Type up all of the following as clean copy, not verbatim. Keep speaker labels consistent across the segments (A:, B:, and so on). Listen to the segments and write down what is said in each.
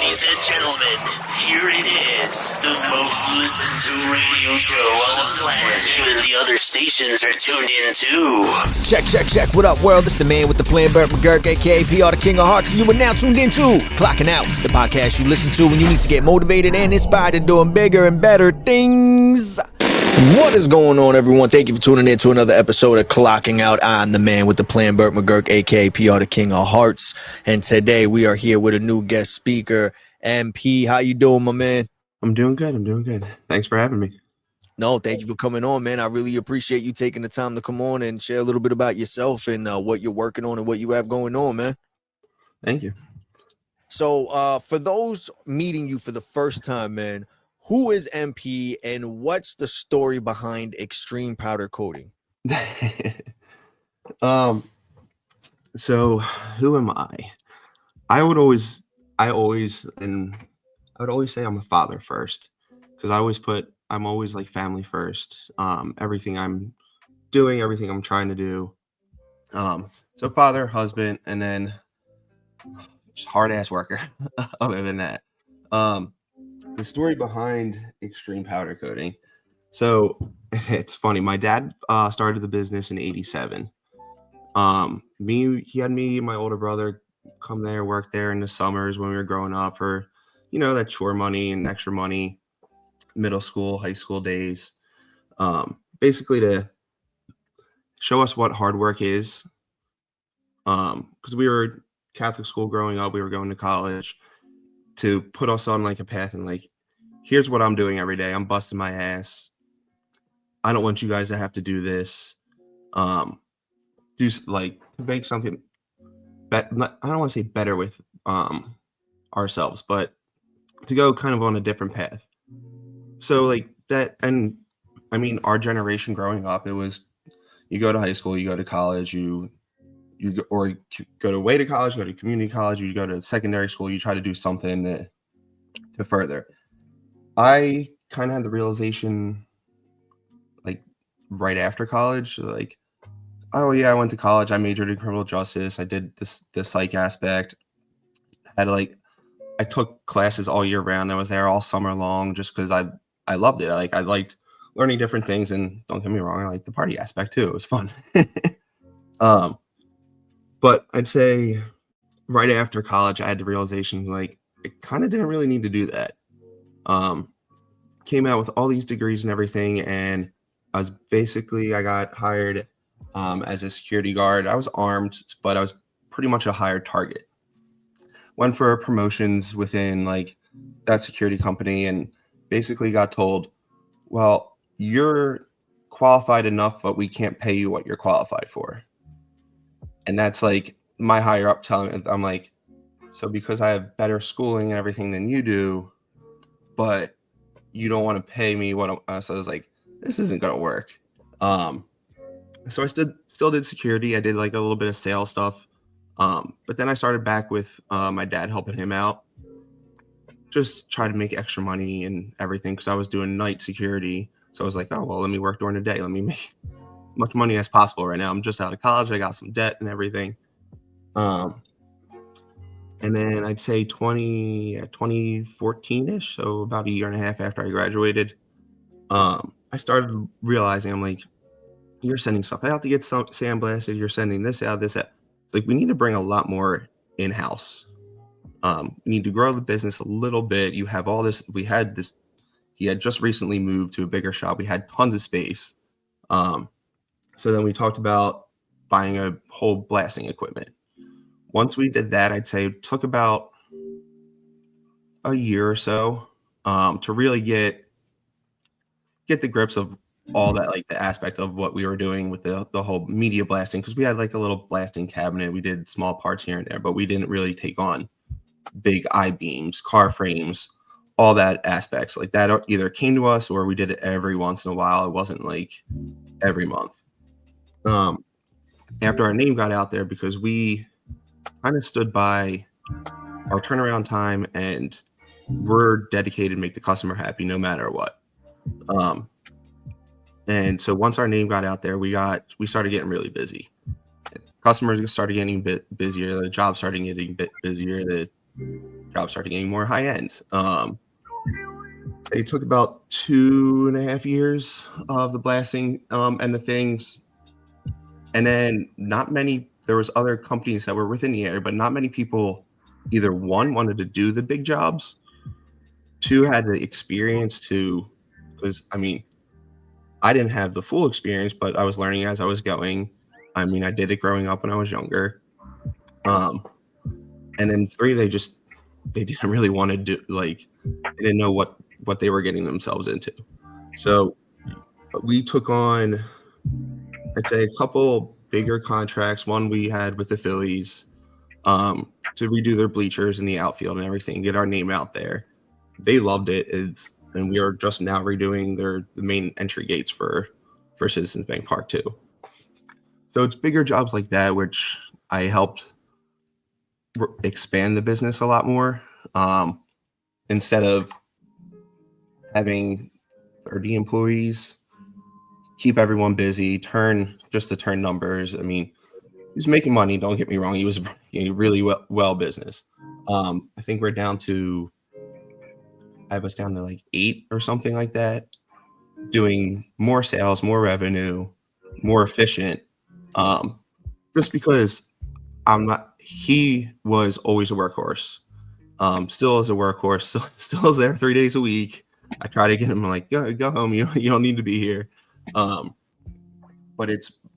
A: Ladies and gentlemen, here it is, the most listened to radio show on the planet. Even the other stations are tuned in too.
B: Check. What up, world? It's the man with the plan, Burt McGurk, aka PR, the King of Hearts, and you are now tuned into Clocking Out, the podcast you listen to when you need to get motivated and inspired to doing bigger and better things. What is going on, everyone? Thank you for tuning in to another episode of Clocking Out. I'm the man with the plan, Burt McGurk, aka PR, the King of Hearts, and today we are here with a new guest speaker, MP. How you doing, my man?
C: I'm doing good. Thanks for having me.
B: No, thank you for coming on, man. I really appreciate you taking the time to come on and share a little bit about yourself and what you're working on and what you have going on, man.
C: Thank you.
B: So for those meeting you for the first time, man, who is MP and what's the story behind extreme powder coating?
C: So who am I? I would always say I'm a father first, because I'm always like family first. Everything I'm doing, everything I'm trying to do. So father, husband, and then just hard ass worker. Other than that, the story behind extreme powder coating. So it's funny. My dad started the business in '87. He had me and my older brother come there, work there in the summers when we were growing up for, that chore money and extra money, middle school, high school days. Basically to show us what hard work is. Because we were Catholic school growing up, we were going to college, to put us on like a path and like, here's what I'm doing every day. I'm busting my ass. I don't want you guys to have to do this. Do like to make something I don't want to say better with ourselves, but to go kind of on a different path. So like that, and I mean our generation growing up, it was you go to high school, you go to college, you go away to college, go to community college, you go to secondary school, you try to do something to further. I kind of had the realization like right after college, like, oh yeah, I went to college, I majored in criminal justice, I did the psych aspect, I took classes all year round, I was there all summer long just because I loved it. I liked learning different things, and don't get me wrong, I liked the party aspect too. It was fun. But I'd say right after college, I had the realization like I kind of didn't really need to do that. Came out with all these degrees and everything, and I got hired as a security guard. I was armed, but I was pretty much a hired target. Went for promotions within like that security company, and basically got told, well, you're qualified enough, but we can't pay you what you're qualified for. And that's like my higher up telling me, I'm like, so because I have better schooling and everything than you do, but you don't want to pay me so I was like, this isn't going to work. So I still did security. I did like a little bit of sales stuff. But then I started back with my dad, helping him out, just try to make extra money and everything, because I was doing night security. So I was like, oh, well, let me work during the day. Let me make as much money as possible right now. I'm just out of college. I got some debt and everything. And then I'd say 2014-ish, so about a year and a half after I graduated, I started realizing, I'm like, you're sending stuff out to get sandblasted. You're sending this out, this out. Like, we need to bring a lot more in-house. We need to grow the business a little bit. You have all this. He had just recently moved to a bigger shop. We had tons of space. So then we talked about buying a whole blasting equipment. Once we did that, I'd say it took about a year or so to really get the grips of all that, like the aspect of what we were doing with the whole media blasting, because we had like a little blasting cabinet. We did small parts here and there, but we didn't really take on big I-beams, car frames, all that aspects. Like that either came to us or we did it every once in a while. It wasn't like every month. After our name got out there, because we kind of stood by our turnaround time and we're dedicated to make the customer happy no matter what. And so once our name got out there, we started getting really busy. Customers started getting a bit busier. The job started getting a bit busier. jobs started getting more high end. It took about 2.5 years of the blasting and the things. And then there was other companies that were within the area, but not many people either one wanted to do the big jobs, two had the experience because I mean, I didn't have the full experience, but I was learning as I was going. I mean, I did it growing up when I was younger. And then three, they didn't really want to do they didn't know what they were getting themselves into. So we took on, I'd say, a couple bigger contracts. One we had with the Phillies to redo their bleachers in the outfield and everything, get our name out there. They loved it. And we are just now redoing the main entry gates for Citizens Bank Park too. So it's bigger jobs like that, which I helped expand the business a lot more. Instead of having 30 employees, keep everyone busy, turn numbers. I mean, he was making money. Don't get me wrong. He was really well business. I think I was down to like 8 or something like that, doing more sales, more revenue, more efficient. Just because he was always a workhorse. Still is a workhorse. Still is there 3 days a week. I try to get him like, go home. You don't need to be here. But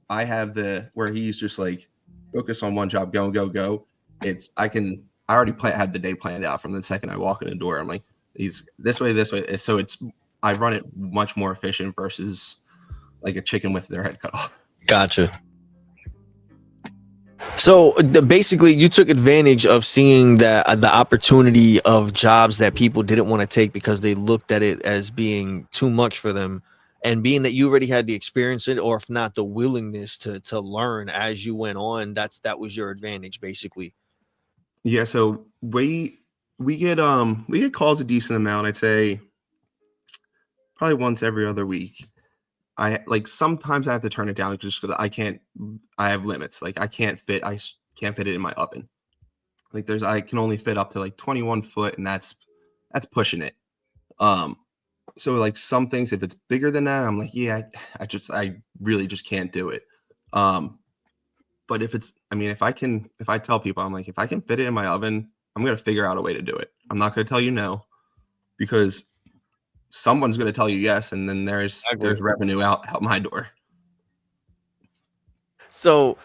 C: I have where he's just like focus on one job, go. I already had the day planned out from the second I walk in the door. I'm like, he's this way. So I run it much more efficient versus like a chicken with their head cut off.
B: Gotcha. So basically, you took advantage of seeing the opportunity of jobs that people didn't want to take because they looked at it as being too much for them, and being that you already had the experience in, or if not the willingness to learn as you went on, that was your advantage, basically.
C: Yeah. So we get calls a decent amount. I'd say probably once every other week. Sometimes I have to turn it down just because I have limits. Like I can't fit it in my oven. Like I can only fit up to like 21 foot, and that's pushing it. So like some things, if it's bigger than that, I'm like, yeah, I really just can't do it. But if I tell people, I'm like, if I can fit it in my oven, I'm going to figure out a way to do it. I'm not going to tell you no, because someone's going to tell you yes. And then there's revenue out my door.
B: So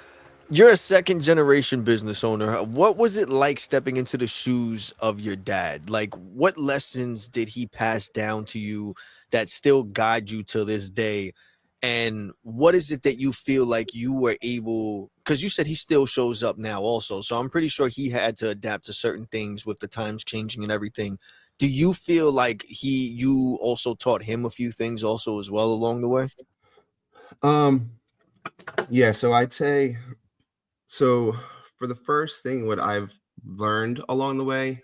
B: you're a second generation business owner. What was it like stepping into the shoes of your dad? Like, what lessons did he pass down to you that still guide you to this day? And what is it that you feel like you were able, because you said he still shows up now also, so I'm pretty sure he had to adapt to certain things with the times changing and everything. Do you feel like you also taught him a few things also as well along the way?
C: Yeah, so I'd say, so for the first thing, what I've learned along the way,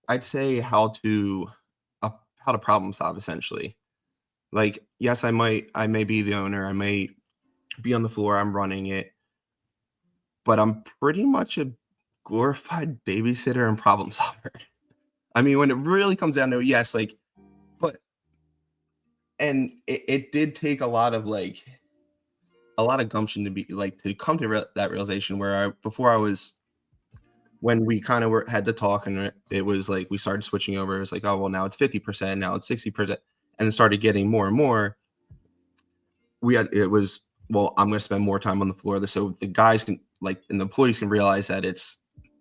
C: I'd say how to problem solve, essentially. Like, yes, I may be the owner, I may be on the floor, I'm running it, but I'm pretty much a glorified babysitter and problem solver. I mean, when it really comes down to it, yes, and it did take a lot of gumption to come to that realization where when we kind of had to talk, and it was like we started switching over. It was like, oh well, now it's 50%, now it's 60%, and it started getting more and more. Well, I'm going to spend more time on the floor, so the guys can and the employees can realize that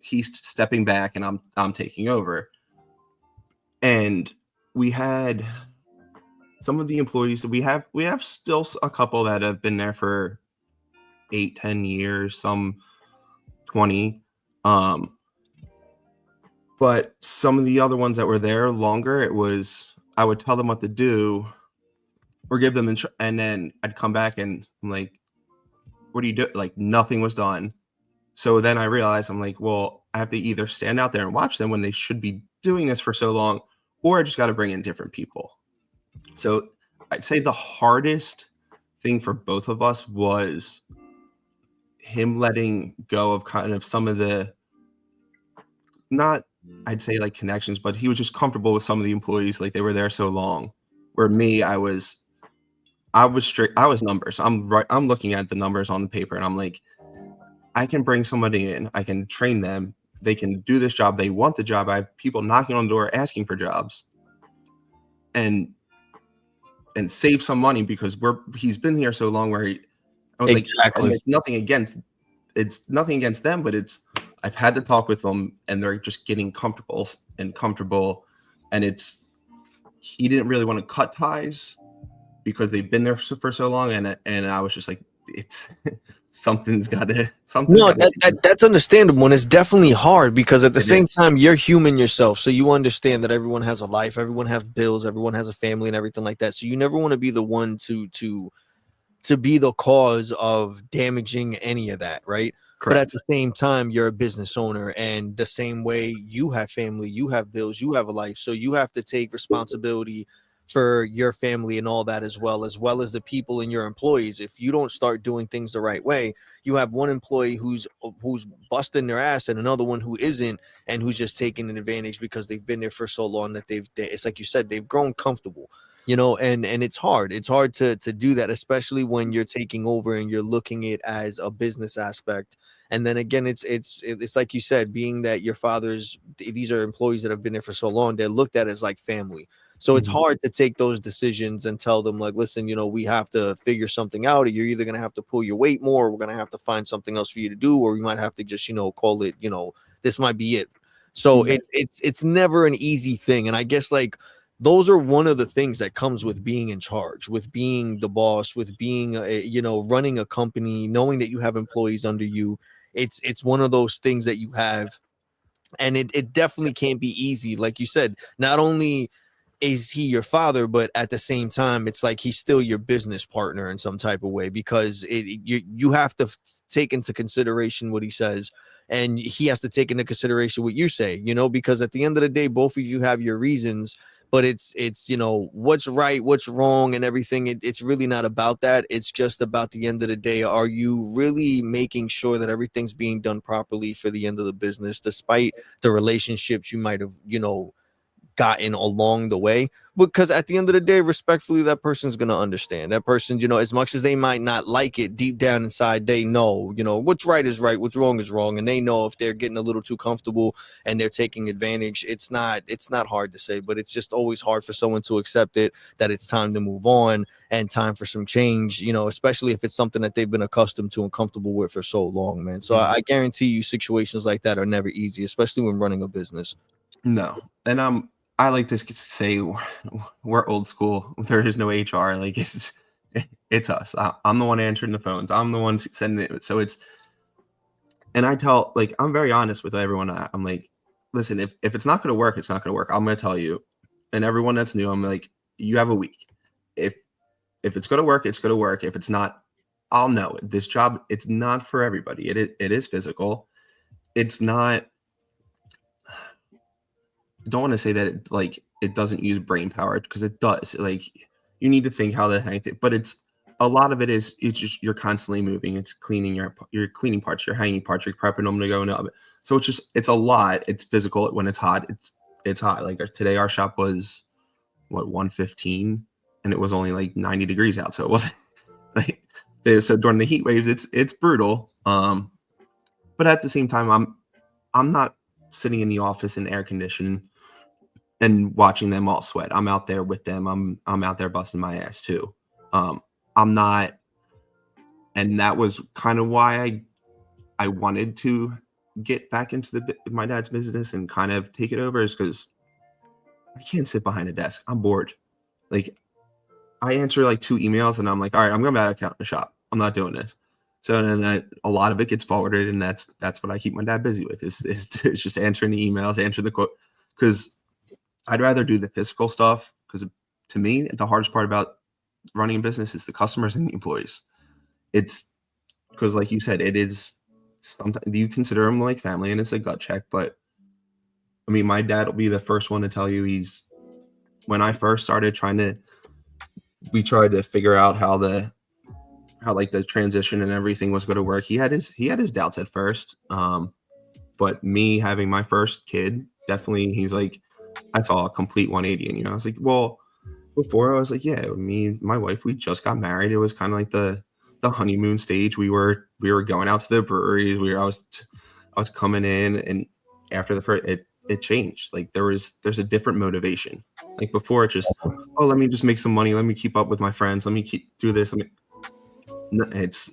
C: he's stepping back and I'm taking over. And we had some of the employees that we have still a couple that have been there for 8-10 years, some 20. But some of the other ones that were there longer, I would tell them what to do or give them and then I'd come back and I'm like, what do you do? Like nothing was done. So then I realized, I'm like, well, I have to either stand out there and watch them when they should be doing this for so long, or I just got to bring in different people. So I'd say the hardest thing for both of us was him letting go of kind of some of the, not I'd say like connections, but he was just comfortable with some of the employees. Like they were there so long. Where me, I was strict. I was numbers. I'm looking at the numbers on the paper, and I'm like, I can bring somebody in. I can train them. They can do this job. They want the job. I have people knocking on the door asking for jobs, and save some money because he's been here so long. I was like, and
B: Exactly.
C: it's nothing against them, but I've had to talk with them, and they're just getting comfortable, and he didn't really want to cut ties because they've been there for so long, and I was just like, it's something's got to
B: No, that's understandable, and it's definitely hard because at the same time you're human yourself, so you understand that everyone has a life, everyone has bills, everyone has a family and everything like that. So you never want to be the one to be the cause of damaging any of that, right? But at
C: Correct.
B: the same time, you're a business owner, and the same way you have family, you have bills, you have a life, so you have to take responsibility for your family and all that as well as the people and your employees. If you don't start doing things the right way, you have one employee who's busting their ass and another one who isn't, and who's just taking an advantage because they've been there for so long that it's like you said, they've grown comfortable, and it's hard to do that, especially when you're taking over and you're looking at it as a business aspect. And then again, it's like you said, being that your these are employees that have been there for so long, they're looked at as like family. So it's hard to take those decisions and tell them like, listen, we have to figure something out, or you're either going to have to pull your weight more, or we're going to have to find something else for you to do, or we might have to just call it, this might be it. So it's never an easy thing. And I guess like those are one of the things that comes with being in charge, with being the boss, with being running a company, knowing that you have employees under you. It's one of those things that you have, and it definitely can't be easy. Like you said, not only is he your father, but at the same time, it's like he's still your business partner in some type of way, because you have to take into consideration what he says, and he has to take into consideration what you say, because at the end of the day, both of you have your reasons. But it's what's right, what's wrong, and everything. It's really not about that. It's just about the end of the day, are you really making sure that everything's being done properly for the end of the business, despite the relationships you might have gotten along the way? Because at the end of the day, respectfully, that person's going to understand. That person, as much as they might not like it, deep down inside, they know, what's right is right, what's wrong is wrong. And they know if they're getting a little too comfortable and they're taking advantage, it's not hard to say, but it's just always hard for someone to accept it, that it's time to move on and time for some change, especially if it's something that they've been accustomed to and comfortable with for so long, man. So I guarantee you situations like that are never easy, especially when running a business.
C: No. And I like to say we're old school. There is no HR. Like it's us. I'm the one answering the phones. I'm the one sending it. So and I tell, like, I'm very honest with everyone. I'm like, listen, if it's not going to work, it's not going to work. I'm going to tell you. And everyone that's new, I'm like, you have a week. If it's going to work, it's going to work. If it's not, I'll know. This job, it's not for everybody. It is physical. It's not. Don't want to say that it doesn't use brain power, because it does. Like, you need to think how to hang it, but it's a lot of it's just you're constantly moving. It's cleaning you're cleaning parts, you're hanging parts, you're prepping them to go in the oven. So it's a lot. It's physical. When it's hot, it's hot. Like today, our shop was 115, and it was only like 90 degrees out, so it wasn't like so during the heat waves, it's brutal. But at the same time, I'm not sitting in the office in air conditioning and watching them all sweat. I'm out there with them. I'm out there busting my ass too. I'm not, and that was kind of why I wanted to get back into my dad's business and kind of take it over, is because I can't sit behind a desk. I'm bored. Like, I answer like 2 emails and I'm like, all right, I'm going back out in the shop. I'm not doing this. So then a lot of it gets forwarded, and that's what I keep my dad busy with is just answering the emails, answer the quote, because I'd rather do the physical stuff, because to me, the hardest part about running a business is the customers and the employees. It's because, like you said, it is sometimes you consider them like family, and it's a gut check. But I mean, my dad will be the first one to tell you when I first started we tried to figure out how like the transition and everything was going to work. He had his doubts at first. But me having my first kid, definitely, he's like, I saw a complete 180 in you. I was like, well, before I was like, yeah, me and my wife, we just got married. It was kind of like the honeymoon stage. We were going out to the breweries. I was coming in, and after the first, it changed. Like there's a different motivation. Like before, it's just, oh, let me just make some money. Let me keep up with my friends. Let me keep do this. It's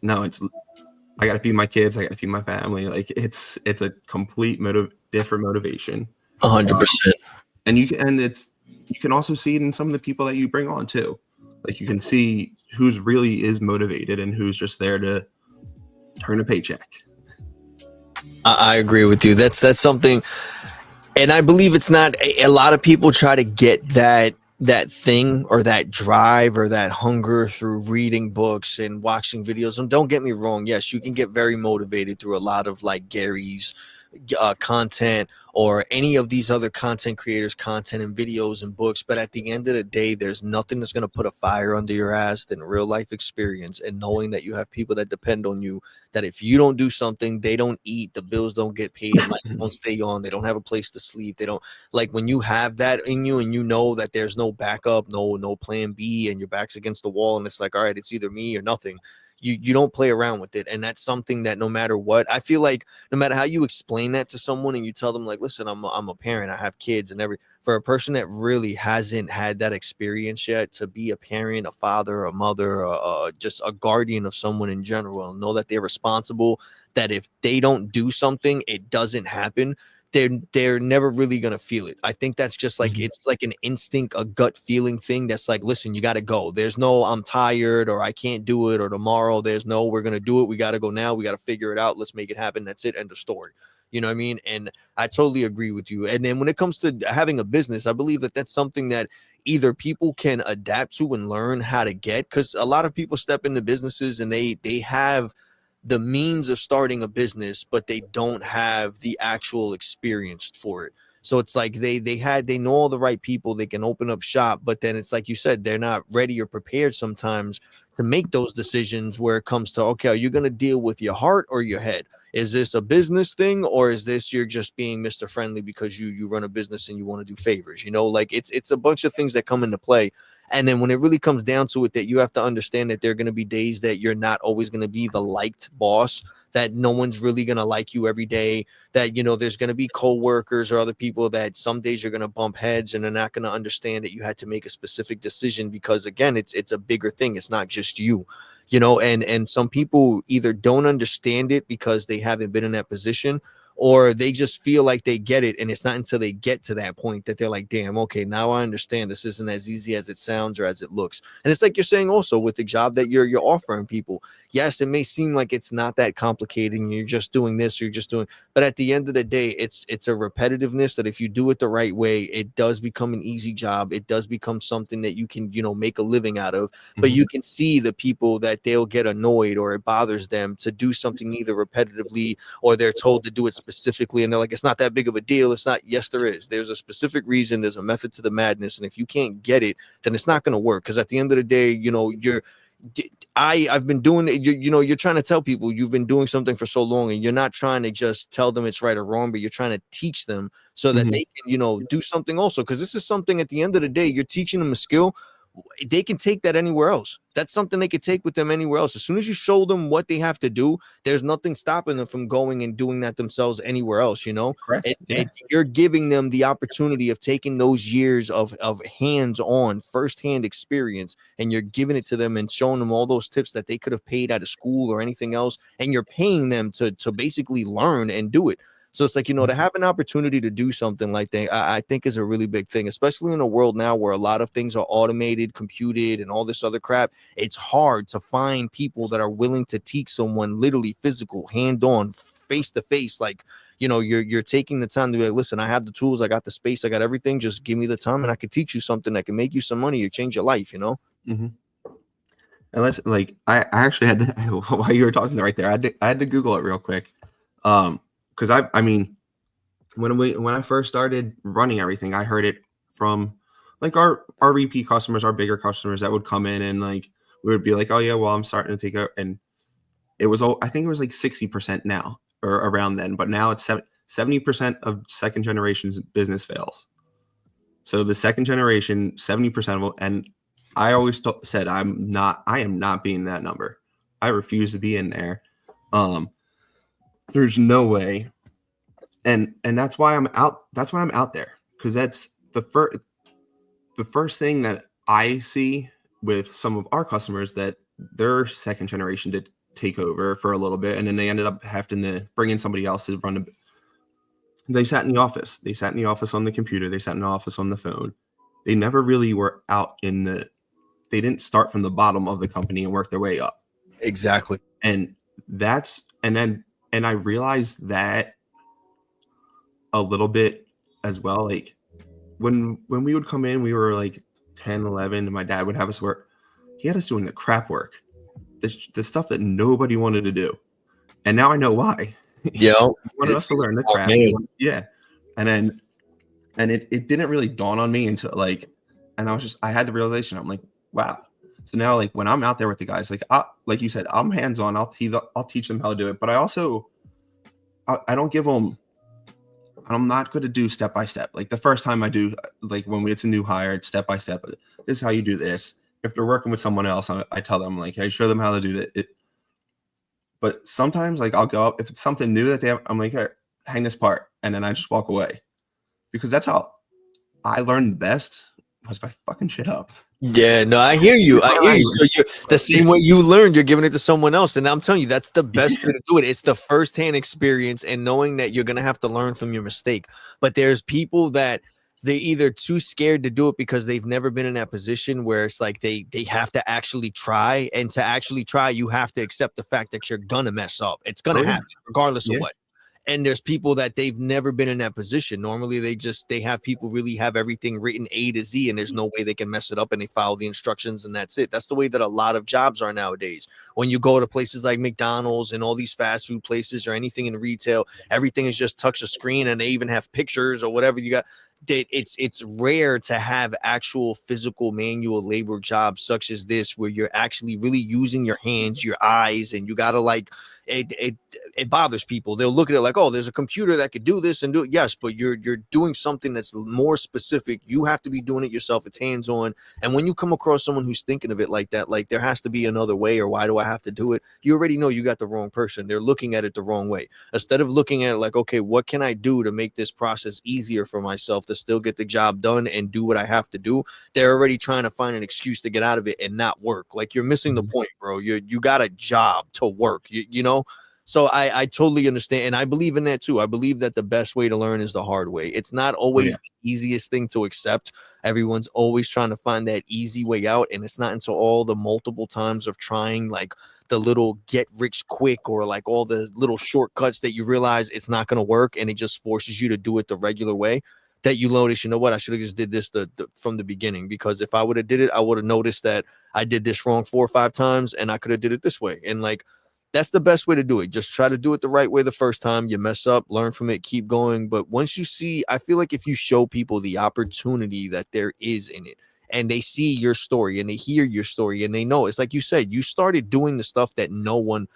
C: I got to feed my kids. I got to feed my family. Like it's a complete different motivation.
B: 100%.
C: And you can also see it in some of the people that you bring on too. Like you can see who's really is motivated and who's just there to turn a paycheck.
B: I agree with you. That's something, and I believe it's not a lot of people try to get that thing or that drive or that hunger through reading books and watching videos. And don't get me wrong, yes, you can get very motivated through a lot of like Gary's content or any of these other content creators content and videos and books, but at the end of the day, there's nothing that's going to put a fire under your ass than real life experience and knowing that you have people that depend on you, that if you don't do something, they don't eat, the bills don't get paid, like don't stay on, they don't have a place to sleep, they don't, like when you have that in you and you know that there's no backup, no plan B, and your back's against the wall and it's like, all right, it's either me or nothing. You don't play around with it. And that's something that no matter what, I feel like no matter how you explain that to someone and you tell them like, listen, I'm a parent, I have kids and for a person that really hasn't had that experience yet to be a parent, a father, a mother, just a guardian of someone in general, and know that they're responsible, that if they don't do something, it doesn't happen. They're never really gonna feel it. I think that's just like it's like an instinct, a gut feeling thing that's like, listen, you gotta go. There's no I'm tired or I can't do it or tomorrow. There's no we're gonna do it. We gotta go now. We gotta figure it out. Let's make it happen. That's it. End of story. You know what I mean? And I totally agree with you. And then when it comes to having a business, I believe that that's something that either people can adapt to and learn how to get, because a lot of people step into businesses and they have the means of starting a business, but they don't have the actual experience for it. So it's like they know all the right people, they can open up shop, but then it's like you said, they're not ready or prepared sometimes to make those decisions where it comes to, okay, are you going to deal with your heart or your head? Is this a business thing, or is this you're just being Mr. Friendly because you run a business and you want to do favors? You know, like it's a bunch of things that come into play. And then when it really comes down to it, that you have to understand that there are going to be days that you're not always going to be the liked boss, that no one's really going to like you every day, that, you know, there's going to be coworkers or other people that some days you're going to bump heads and they're not going to understand that you had to make a specific decision because, again, it's a bigger thing. It's not just you, you know, and some people either don't understand it because they haven't been in that position, or they just feel like they get it. And it's not until they get to that point that they're like, damn, okay, now I understand this isn't as easy as it sounds or as it looks. And it's like you're saying also with the job that you're offering people. Yes, it may seem like it's not that complicated and you're just doing this, or you're just doing, but at the end of the day, it's a repetitiveness that if you do it the right way, it does become an easy job. It does become something that you can, you know, make a living out of. But you can see the people that they'll get annoyed or it bothers them to do something either repetitively or they're told to do it specifically, and they're like, it's not that big of a deal. It's not. Yes, there is. There's a specific reason. There's a method to the madness, and if you can't get it, then it's not going to work. Because at the end of the day, you know, I've been doing it. You know, you're trying to tell people you've been doing something for so long, and you're not trying to just tell them it's right or wrong, but you're trying to teach them so that they can, you know, do something also. Because this is something at the end of the day, you're teaching them a skill. They can take that anywhere else. That's something they could take with them anywhere else. As soon as you show them what they have to do, there's nothing stopping them from going and doing that themselves anywhere else, you know?
C: Correct.
B: You're giving them the opportunity of taking those years of hands-on, firsthand experience, and you're giving it to them and showing them all those tips that they could have paid out of school or anything else, and you're paying them to basically learn and do it. So it's like, you know, to have an opportunity to do something like that, I think is a really big thing, especially in a world now where a lot of things are automated, computed, and all this other crap. It's hard to find people that are willing to teach someone literally physical, hand-on, face-to-face. Like, you know, you're taking the time to be like, listen, I have the tools, I got the space, I got everything. Just give me the time and I can teach you something that can make you some money or change your life, you know?
C: And let's like, I actually had to, while you were talking right there, I had to Google it real quick. Because I mean, when I first started running everything, I heard it from like our repeat customers, our bigger customers that would come in and like we would be like, oh yeah, well I'm starting to take it, and it was I think it was like 60% now or around then, but now it's 70% of second generation's business fails. So the second generation, 70% of them, and I always said I am not being that number. I refuse to be in there. There's no way. And that's why I'm out. That's why I'm out there. Because that's the first thing that I see with some of our customers, that their second generation did take over for a little bit, and then they ended up having to bring in somebody else to run. They sat in the office. They sat in the office on the computer. They sat in the office on the phone. They never really were out in the. They didn't start from the bottom of the company and work their way up.
B: Exactly.
C: And I realized that a little bit as well. Like when we would come in, we were like 10, 11, and my dad would have us work. He had us doing the crap work, the stuff that nobody wanted to do. And now I know why.
B: Yeah.
C: He wanted us to learn the crap. Yeah. And it didn't really dawn on me until I had the realization. I'm like, wow. So now, like, when I'm out there with the guys, like you said, I'm hands-on. I'll teach them how to do it. But I also, I don't give them, I'm not going to do step-by-step. Like the first time I do, like when it's a new hire, it's step-by-step. This is how you do this. If they're working with someone else, I tell them, like, hey, show them how to do that. But sometimes, like, I'll go up, if it's something new that they have, I'm like, hey, hang this part. And then I just walk away. Because that's how I learned best, was by fucking shit up.
B: Yeah, no, I hear you. So you're the same way you learned, you're giving it to someone else. And I'm telling you, that's the best way to do it. It's the firsthand experience and knowing that you're going to have to learn from your mistake. But there's people that they're either too scared to do it because they've never been in that position where it's like they have to actually try. And to actually try, you have to accept the fact that you're going to mess up. It's going to happen regardless of what. And there's people that they've never been in that position. Normally they have people really have everything written A to Z, and there's no way they can mess it up, and they follow the instructions and that's it. That's the way that a lot of jobs are nowadays. When you go to places like McDonald's and all these fast food places or anything in retail, everything is just touch a screen, and they even have pictures or whatever you got. It's rare to have actual physical manual labor jobs such as this, where you're actually really using your hands, your eyes, and you gotta like it bothers people. They'll look at it like, oh, there's a computer that could do this and do it. Yes, but you're doing something that's more specific. You have to be doing it yourself. It's hands-on. And when you come across someone who's thinking of it like that, like there has to be another way, or why do I have to do it? You already know you got the wrong person. They're looking at it the wrong way. Instead of looking at it like, okay, what can I do to make this process easier for myself to still get the job done and do what I have to do? They're already trying to find an excuse to get out of it and not work. Like, you're missing the point, bro. You got a job to work, you know? So I totally understand. And I believe in that too. I believe that the best way to learn is the hard way. It's not always the easiest thing to accept. Everyone's always trying to find that easy way out. And it's not until all the multiple times of trying like the little get rich quick or like all the little shortcuts that you realize it's not going to work. And it just forces you to do it the regular way that you notice, you know what, I should have just did this from the beginning. Because if I would have did it, I would have noticed that I did this wrong 4 or 5 times and I could have did it this way. And like, that's the best way to do it. Just try to do it the right way the first time. You mess up, learn from it, keep going. But once you see, I feel like if you show people the opportunity that there is in it, and they see your story and they hear your story and they know, it's like you said, you started doing the stuff that no one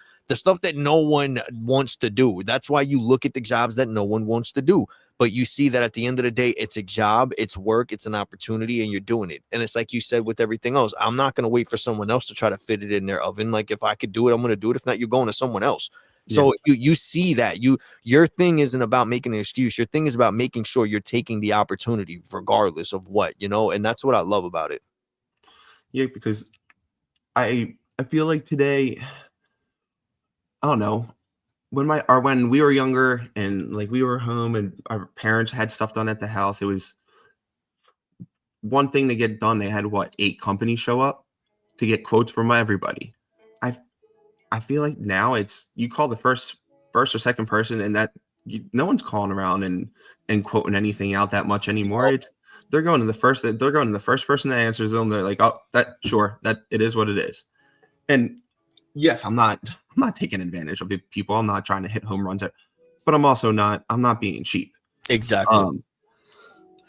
B: wants to do. That's why you look at the jobs that no one wants to do. But you see that at the end of the day, it's a job, it's work, it's an opportunity, and you're doing it. And it's like you said with everything else, I'm not going to wait for someone else to try to fit it in their oven. Like, if I could do it, I'm going to do it. If not, you're going to someone else. So you see that your thing isn't about making an excuse. Your thing is about making sure you're taking the opportunity regardless of what, you know, and that's what I love about it.
C: Yeah, because I feel like today, I don't know, when we were younger and like we were home and our parents had stuff done at the house, it was one thing to get done. They had 8 companies show up to get quotes from everybody. I feel like now it's, you call the first or second person, and that no one's calling around and quoting anything out that much anymore. They're going to the first person that answers them. They're like, oh, that it is what it is. And yes, I'm not taking advantage of the people. I'm not trying to hit home runs, but I'm not being cheap.
B: Exactly.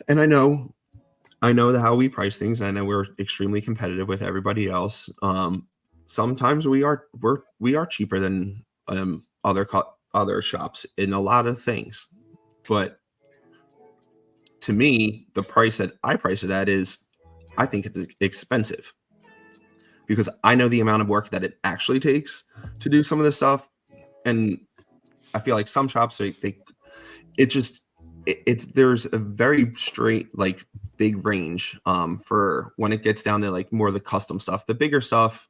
C: And I know how we price things. I know we're extremely competitive with everybody else. Sometimes we are cheaper than other shops in a lot of things. But to me, the price that I price it at is, I think it's expensive because I know the amount of work that it actually takes to do some of this stuff. And I feel like some shops, it's there's a very straight, like, big range for when it gets down to like more of the custom stuff. The bigger stuff,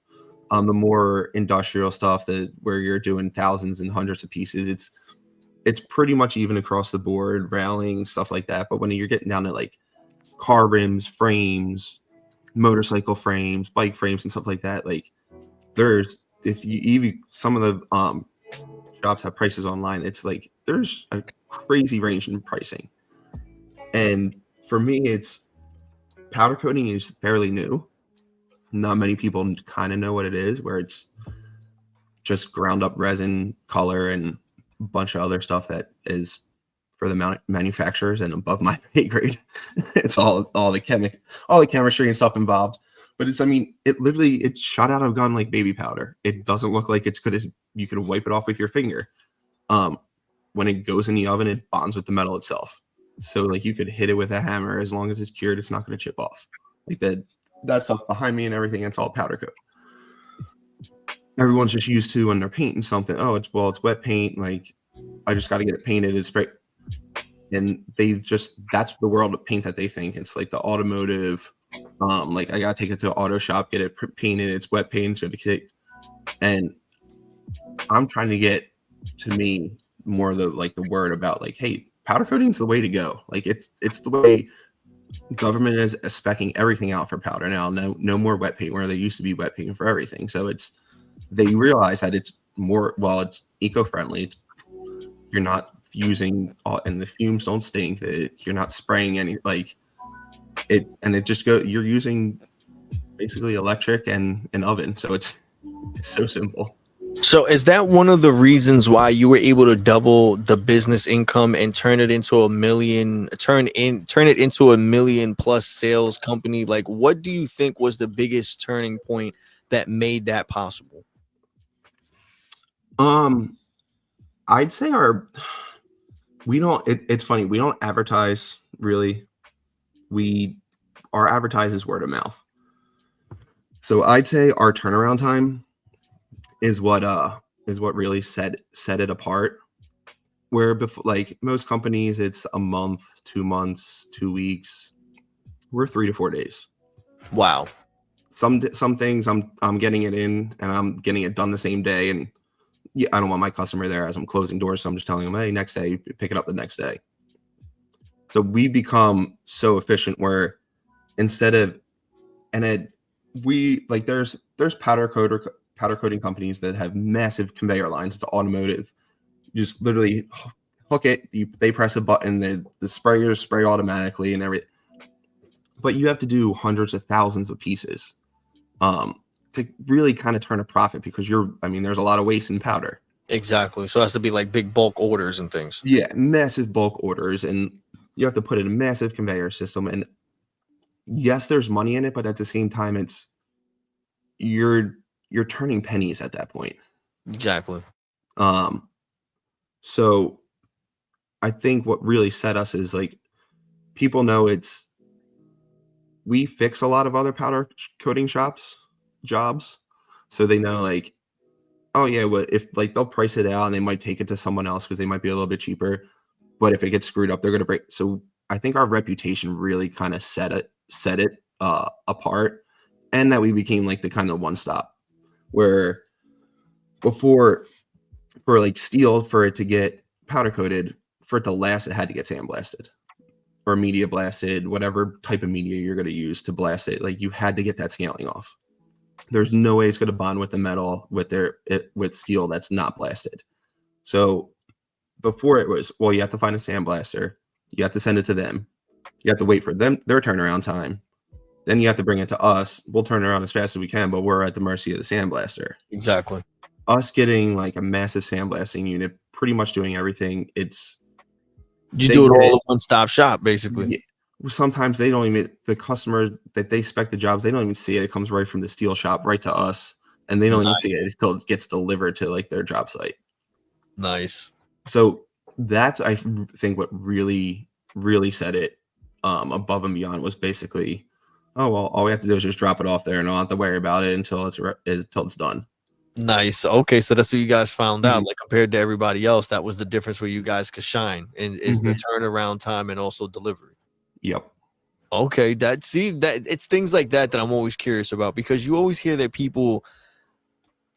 C: the more industrial stuff, where you're doing thousands and hundreds of pieces, it's pretty much even across the board, railing, stuff like that. But when you're getting down to like car rims, frames, motorcycle frames, bike frames, and stuff like that, like, if you even some of the shops have prices online, it's like there's a crazy range in pricing. And for me, it's powder coating is fairly new. Not many people kind of know what it is, where it's just ground up resin, color, and a bunch of other stuff that is for the manufacturers and above my pay grade. It's all the chemistry and stuff involved. But it's shot out of a gun like baby powder. It doesn't look like it's good as you could wipe it off with your finger. When it goes in the oven, it bonds with the metal itself. So like you could hit it with a hammer, as long as it's cured, it's not going to chip off. Like that stuff behind me and everything, it's all powder coat. Everyone's just used to when they're painting something, it's wet paint, like I just got to get it painted and spray. And that's the world of paint that they think. It's like the automotive, like I got to take it to an auto shop, get it painted, it's wet paint, so and I'm trying to get, to me, more of the word about like, hey, powder coating is the way to go. Like it's the way. Government is speccing everything out for powder now. No more wet paint, where there used to be wet paint for everything. So they realize that it's it's eco-friendly. You're not using and the fumes don't stink. You're not spraying any you're using basically electric and an oven. So it's so simple.
B: So is that one of the reasons why you were able to double the business income and turn it into a million plus sales company? Like, what do you think was the biggest turning point that made that possible?
C: I'd say it's funny. We don't advertise really. Our advertise is word of mouth. So I'd say our turnaround time is what really set it apart. Where before, like most companies, it's a month, 2 months, 2 weeks. We're 3 to 4 days.
B: Wow.
C: Some things I'm getting it in and I'm getting it done the same day. And yeah, I don't want my customer there as I'm closing doors, so I'm just telling them, hey, next day, pick it up the next day. So we become so efficient where there's powder coating companies that have massive conveyor lines to automotive. You just literally hook it, they press a button, the sprayers spray automatically and everything. But you have to do hundreds of thousands of pieces to really kind of turn a profit, because there's a lot of waste in powder.
B: Exactly. So it has to be like big bulk orders and things.
C: Yeah, massive bulk orders, and you have to put in a massive conveyor system. And yes, there's money in it, but at the same time, you're turning pennies at that point.
B: Exactly.
C: So I think what really set us is like, people know we fix a lot of other powder coating shops jobs, so they know like, oh yeah, well, if like they'll price it out and they might take it to someone else because they might be a little bit cheaper, but if it gets screwed up, they're gonna break. So I think our reputation really kind of set it apart, and that we became like the kind of one stop, where before, for like steel, for it to get powder coated, for it to last, it had to get sandblasted or media blasted, whatever type of media you're going to use to blast it. Like you had to get that scaling off. There's no way it's going to bond with the metal with steel that's not blasted. So before it was, well, you have to find a sandblaster, you have to send it to them, you have to wait for their turnaround time, then you have to bring it to us. We'll turn it around as fast as we can, but we're at the mercy of the sandblaster.
B: Exactly.
C: Us getting like a massive sandblasting unit, pretty much doing everything.
B: You do it all at one-stop shop, basically.
C: Yeah. Sometimes they don't even, the customer that they spec the jobs, they don't even see it. It comes right from the steel shop right to us, and they don't even see it until it gets delivered to like their job site.
B: Nice.
C: So That's I think what really set it above and beyond was basically, oh well, all we have to do is just drop it off there and I don't have to worry about it until it's done.
B: Nice. Okay, so that's what you guys found out.
C: Mhm.
B: Like compared to everybody else, that was the difference where you guys could shine, and is the
C: Mhm.
B: turnaround time and also delivery.
C: Yep.
B: Okay, that it's things like that that I'm always curious about, because you always hear that people,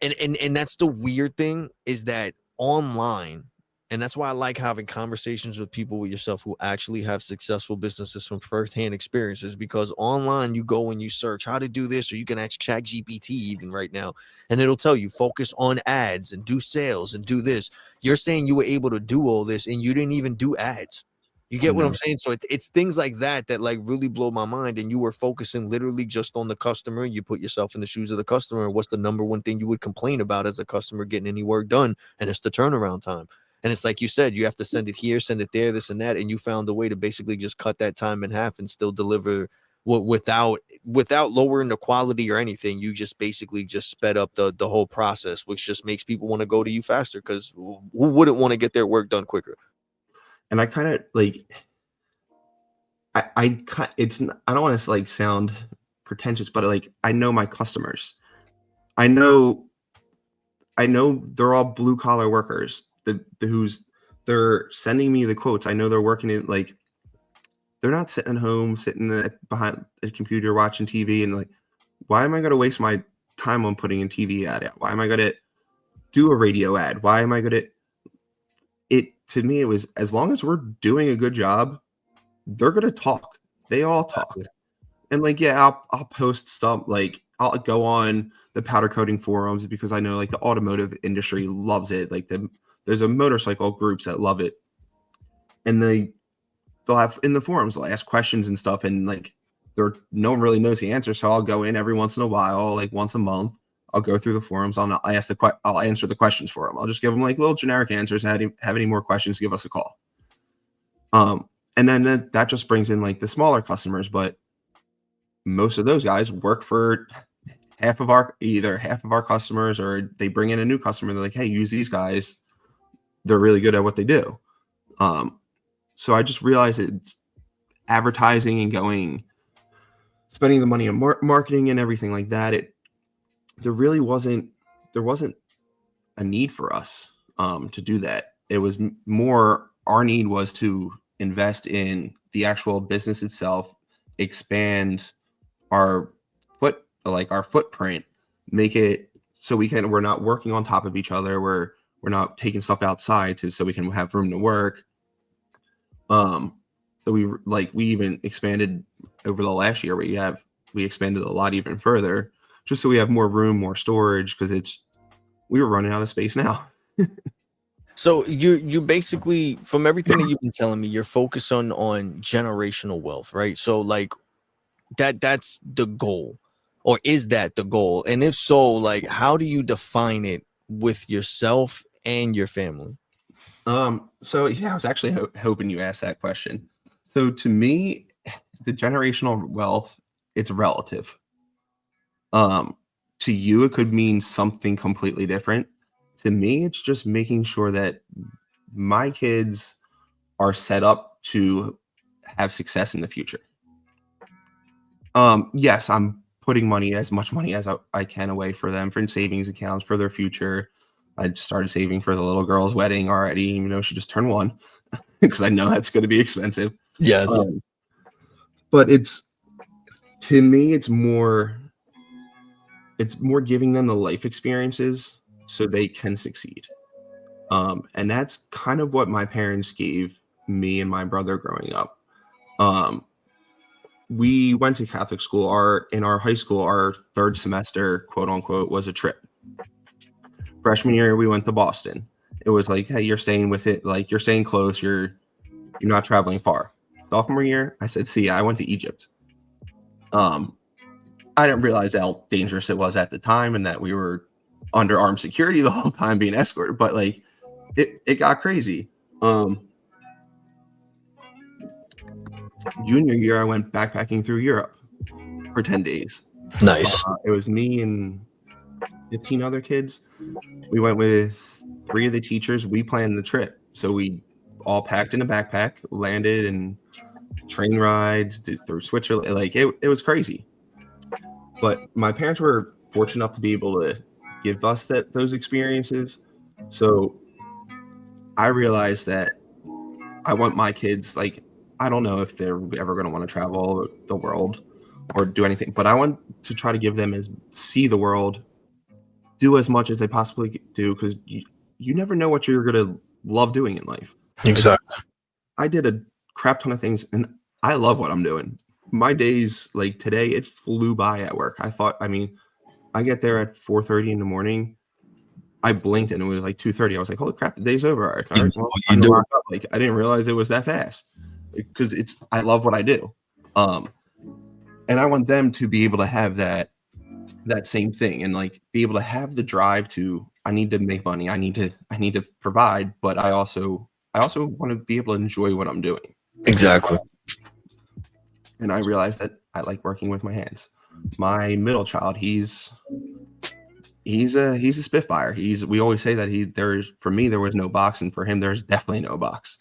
B: and that's the weird thing, is that online, and that's why I like having conversations with people with yourself who actually have successful businesses from firsthand experiences, because online you go and you search how to do this, or you can ask chat gpt even right now, and it'll tell you focus on ads and do sales and do this. You're saying you were able to do all this and you didn't even do ads. You get what I'm
C: No.
B: saying? So it's things like that that like really blow my mind. And you were focusing literally just on the customer. You put yourself in the shoes of the customer. What's the number one thing you would complain about as a customer getting any work done? And it's the turnaround time. And it's like you said, you have to send it here, send it there, this and that. And you found a way to basically just cut that time in half and still deliver without lowering the quality or anything. You just basically just sped up the whole process, which just makes people want to go to you faster, because who wouldn't want to get their work done quicker?
C: And I kind of like I don't want to like sound pretentious, but like I know my customers. I know they're all blue collar workers. They're sending me the quotes. I know they're working in like they're not sitting at home, behind a computer watching TV and like, why am I going to waste my time on putting a TV ad out? Why am I going to do a radio ad? Why am I going to it? To me, it was as long as we're doing a good job, they're going to talk. They all talk. And like, yeah, I'll post stuff like I'll go on the powder coating forums because I know like the automotive industry loves it. Like there's a motorcycle groups that love it, and they'll have in the forums they'll ask questions and stuff, and like no one really knows the answer. So I'll go in every once in a while, like once a month. I'll go through the forums. I'll answer the questions for them. I'll just give them like little generic answers. Have any more questions? Give us a call. And then that just brings in like the smaller customers, but most of those guys work for either half of our customers, or they bring in a new customer. They're like, hey, use these guys. They're really good at what they do. So I just realized it's advertising and spending the money on marketing and everything like that. There wasn't a need for us to do that. It was more our need was to invest in the actual business itself, expand our footprint, make it so we're not working on top of each other. We're not taking stuff outside so we can have room to work. So we even expanded over the last year. We expanded a lot even further, just so we have more room, more storage, because we were running out of space now.
B: So you basically, from everything that you've been telling me, you're focused on generational wealth, right? So like that's the goal, or is that the goal? And if so, like how do you define it with yourself and your family?
C: So yeah, I was actually hoping you asked that question. So to me, the generational wealth, it's relative. Um, to you, it could mean something completely different. To me, it's just making sure that my kids are set up to have success in the future. Yes, I'm putting as much money as I can away for them for savings accounts for their future. I started saving for the little girl's wedding already, even though she just turned 1, because I know that's going to be expensive.
B: Yes.
C: But to me, it's more giving them the life experiences so they can succeed. And that's kind of what my parents gave me and my brother growing up. We went to Catholic school. In our high school, our third semester, quote unquote, was a trip. Freshman year, we went to Boston. It was like, hey, you're staying with it, like you're staying close, you're not traveling far. Sophomore year, I said, see, I went to Egypt. I didn't realize how dangerous it was at the time and that we were under armed security the whole time being escorted, but like it got crazy. Junior year, I went backpacking through Europe for 10 days.
B: Nice.
C: It was me and 15 other kids. We went with 3 of the teachers. We planned the trip. So we all packed in a backpack, landed, and train rides through Switzerland. Like it was crazy. But my parents were fortunate enough to be able to give us those experiences. So I realized that I want my kids, like, I don't know if they're ever going to want to travel the world or do anything, but I want to try to give them see the world, do as much as they possibly do, because you never know what you're going to love doing in life. Like,
D: Exactly.
C: I did a crap ton of things, and I love what I'm doing. My days, like today, it flew by at work. I mean, I get there at 4:30 in the morning. I blinked and it was like 2:30. I was like, holy crap, the day's over. All right, well, time to lock up. Like, I didn't realize it was that fast, because I love what I do. And I want them to be able to have that same thing, and like be able to have the drive to, I need to make money. I need to provide, but I also want to be able to enjoy what I'm doing.
D: Exactly.
C: And I realized that I like working with my hands. My middle child, he's a spitfire. We always say that for me there was no box, and for him there's definitely no box.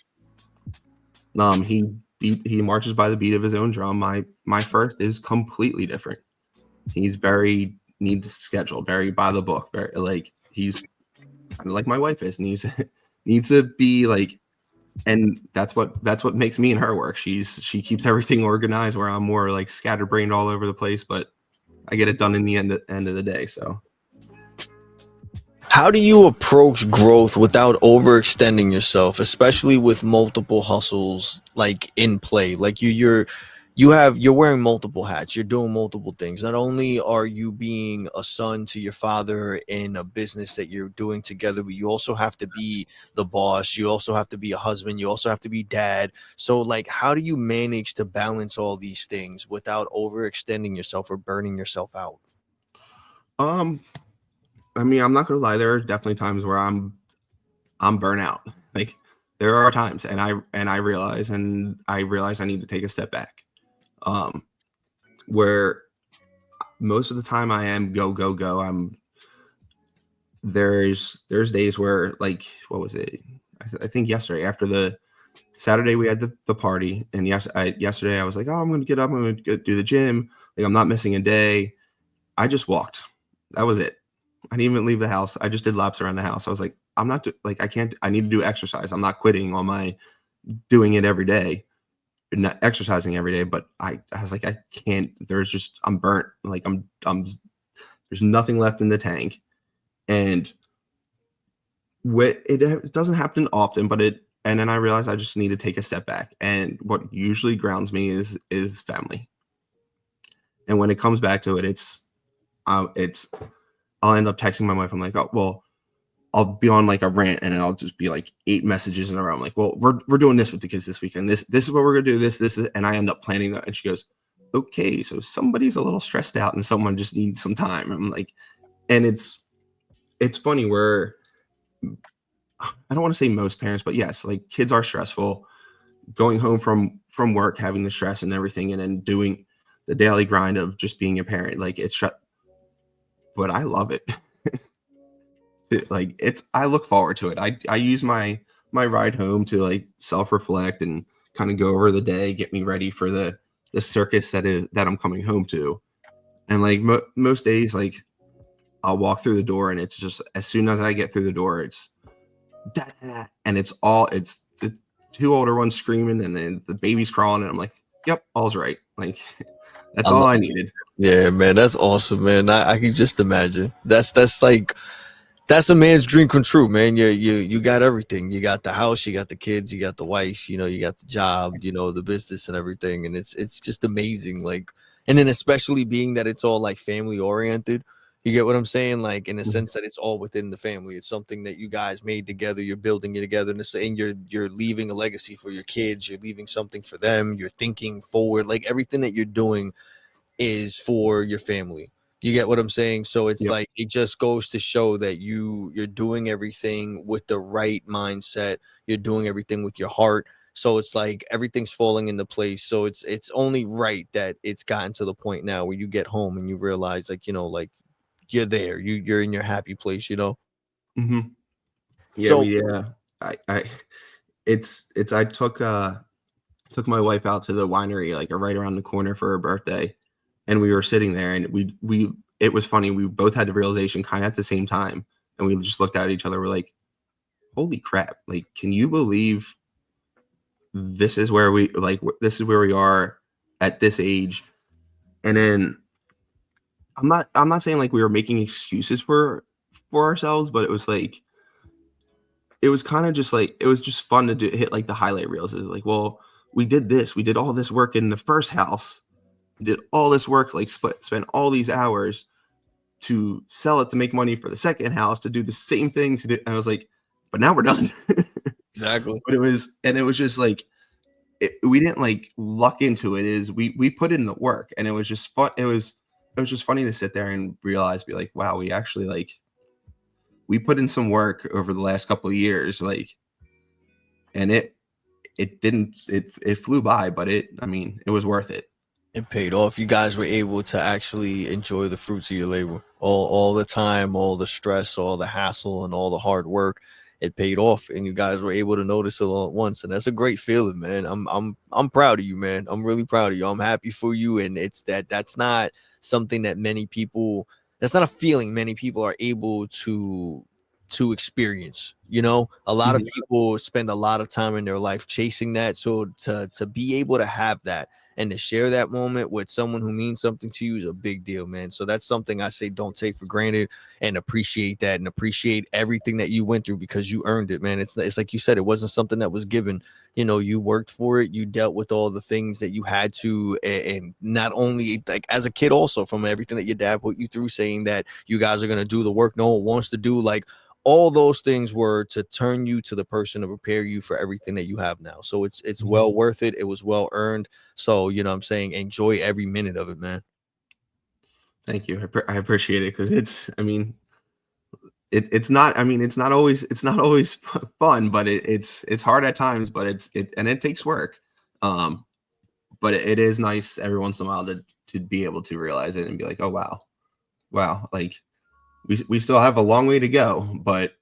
C: He marches by the beat of his own drum. My first is completely different. He's very needs scheduled, very by the book, very like he's kind of like my wife is, and he's needs to be like, and that's what makes me and her work. She keeps everything organized, where I'm more like scatterbrained all over the place, but I get it done in the end of the day. So
D: How do you approach growth without overextending yourself, especially with multiple hustles like in play? Like you're wearing multiple hats, you're doing multiple things. Not only are you being a son to your father in a business that you're doing together, but you also have to be the boss, you also have to be a husband, you also have to be dad. So like, how do you manage to balance all these things without overextending yourself or burning yourself out?
C: I mean, I'm not gonna lie, there are definitely times where I'm burnt out. Like, there are times, and I realize I need to take a step back. Where most of the time I am go go go. There's days where, like, what was it? I think yesterday, after the Saturday we had the party, and yesterday I was like, oh, I'm gonna get up, I'm gonna go do the gym. Like, I'm not missing a day. I just walked. That was it. I didn't even leave the house. I just did laps around the house. I was like, I need to do exercise. I'm not quitting on my doing it every day, not exercising every day. But I was like, I can't, I'm burnt. Like there's nothing left in the tank. And it doesn't happen often, and then I realized I just need to take a step back. And what usually grounds me is family. And when it comes back to it, I'll end up texting my wife. I'm like, oh, well, I'll be on like a rant, and I'll just be like 8 messages in a row. I'm like, well, we're doing this with the kids this weekend. This is what we're gonna do. This is, and I end up planning that. And she goes, okay, so somebody's a little stressed out, and someone just needs some time. I'm like, and it's funny where I don't want to say most parents, but yes, like, kids are stressful. Going home from work, having the stress and everything, and then doing the daily grind of just being a parent, like, but I love it. Like, I look forward to it. I use my ride home to like self-reflect and kind of go over the day, get me ready for the circus that I'm coming home to. And like most days, like, I'll walk through the door, and it's just, as soon as I get through the door, it's da-da, and it's the 2 older ones screaming, and then the baby's crawling, and I'm like, yep, all's right. Like, that's all I needed.
D: Yeah, man, that's awesome, man. I can just imagine. That's a man's dream come true, man. You got everything. You got the house, you got the kids, you got the wife, you got the job, the business and everything. And it's just amazing. Like, and then especially being that it's all like family oriented. You get what I'm saying? Like, in a sense that it's all within the family. It's something that you guys made together. You're building it together, and you're leaving a legacy for your kids. You're leaving something for them. You're thinking forward. Like, everything that you're doing is for your family. You get what I'm saying? So it's like, it just goes to show that you're doing everything with the right mindset. You're doing everything with your heart. So it's like everything's falling into place. So it's only right that it's gotten to the point now where you get home and you realize, like, like, you're there. You're in your happy place,
C: Mm-hmm. Yeah,
D: So
C: I I took my wife out to the winery like right around the corner for her birthday, and we were sitting there, and we it was funny. We both had the realization kind of at the same time, and we just looked at each other. We're like, "Holy crap! Like, can you believe this is where this is where we are at this age?" And then I'm not saying like we were making excuses for ourselves, but it was like it was kind of just like it was just fun to hit like the highlight reels. It was like, well, we did this, we did all this work in the first house, did all this work, like spent all these hours to sell it to make money for the second house, to do the same thing to do. And I was like, but now we're done.
D: Exactly.
C: But it was just like we didn't like luck into it. Is we put in the work, and it was just fun. It was just funny to sit there and realize, be like, wow, we actually like we put in some work over the last couple of years, like, and it flew by, but I mean, it was worth it.
D: It paid off. You guys were able to actually enjoy the fruits of your labor. All the time, all the stress, all the hassle, and all the hard work. It paid off, and you guys were able to notice it all at once. And that's a great feeling, man. I'm proud of you, man. I'm really proud of you. I'm happy for you. And that's not something that many people. That's not a feeling many people are able to experience. A lot of
C: Mhm.
D: people spend a lot of time in their life chasing that. So to be able to have that and to share that moment with someone who means something to you is a big deal, man. So that's something I say don't take for granted, and appreciate that, and appreciate everything that you went through, because you earned it, man. It's like you said, it wasn't something that was given. You worked for it. You dealt with all the things that you had to, and not only like as a kid, also from everything that your dad put you through, saying that you guys are going to do the work no one wants to do. Like, all those things were to turn you to the person to prepare you for everything that you have now. So it's well worth it. It was well earned. So, what I'm saying, enjoy every minute of it, man.
C: Thank you. I appreciate it, because I mean, it's not. I mean, it's not always fun, but it's hard at times. But and it takes work. Um, but it is nice every once in a while to be able to realize it and be like, oh wow, like we still have a long way to go, but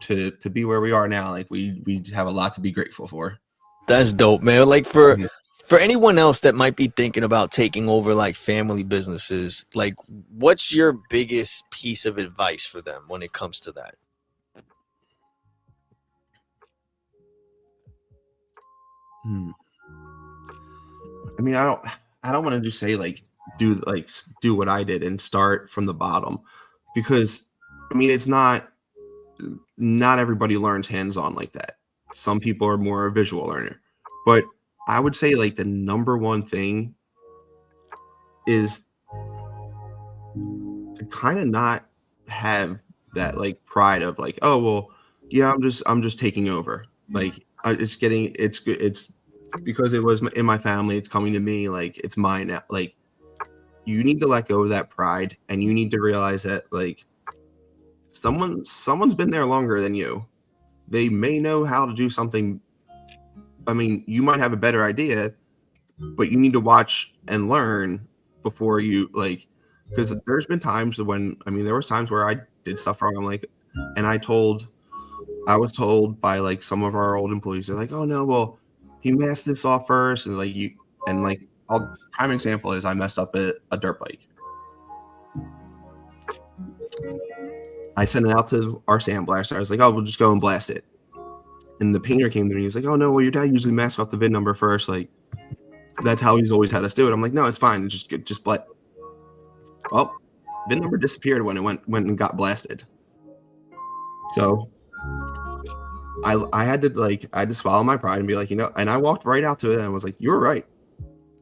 C: to be where we are now, like we have a lot to be grateful for.
D: That's dope, man. Like for
C: Mhm.
D: for anyone else that might be thinking about taking over like family businesses, like what's your biggest piece of advice for them when it comes to that?
C: Hmm. I mean, I don't want to just say like do what I did and start from the bottom, because I mean it's not everybody learns hands on like that. Some people are more a visual learner, but I would say like the number one thing is to kind of not have that like pride of like, oh well, yeah, I'm just taking over. Like it's good. It's because it was in my family. It's coming to me. Like it's mine now. Like you need to let go of that pride, and you need to realize that like someone's been there longer than you. They may know how to do something. I mean, you might have a better idea, but you need to watch and learn before you like, because there's been times when I mean there was times where I did stuff wrong. I'm like, and I was told by like some of our old employees, they're like, oh no, well he messed this off first, and like you and like I'll prime example is I messed up a dirt bike. I sent it out to our sandblaster. I was like, oh, we'll just go and blast it. And the painter came to me. He's like, oh no, well your dad usually masks off the VIN number first. Like that's how he's always had us do it. I'm like, no, it's fine. Just blast. Well, VIN number disappeared when it went and got blasted. So I had to like I had to swallow my pride and be like, and I walked right out to it and I was like, you were right.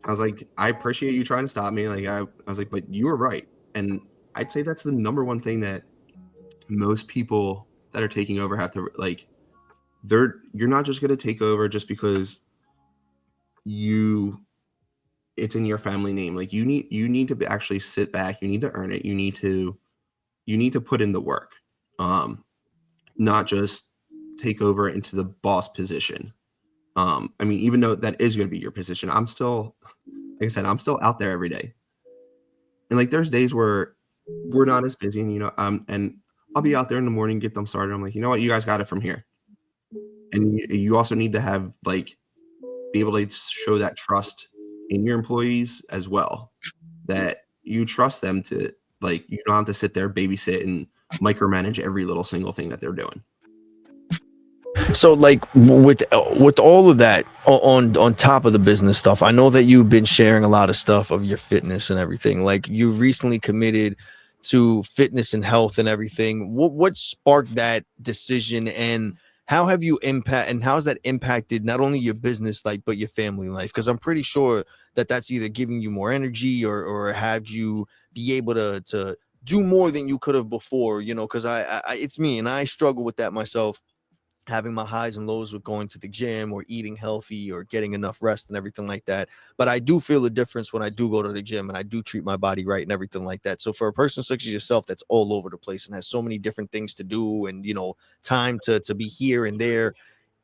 C: I was like, I appreciate you trying to stop me. Like I was like, but you were right. And I'd say that's the number one thing that most people that are taking over have to like you're not just gonna take over just because you it's in your family name. Like you need to actually sit back, you need to earn it, you need to put in the work. Not just take over into the boss position. I mean, even though that is going to be your position, I'm still, like I said, I'm still out there every day. And like, there's days where we're not as busy, and and I'll be out there in the morning, get them started. I'm like, you know what, you guys got it from here. And you also need to have like be able to show that trust in your employees as well, that you trust them to, like, you don't have to sit there, babysit, and micromanage every little single thing that they're doing.
D: So like with all of that on top of the business stuff, I know that you've been sharing a lot of stuff of your fitness and everything. Like you recently committed to fitness and health and everything. What sparked that decision, and how have you how's that impacted not only your business life but your family life? Because I'm pretty sure that that's either giving you more energy or have you be able to do more than you could have before. You know, because I it's me and I struggle with that myself, having my highs and lows with going to the gym or eating healthy or getting enough rest and everything like that. But I do feel a difference when I do go to the gym and I do treat my body right and everything like that. So for a person such as yourself that's all over the place and has so many different things to do and, you know, time to be here and there,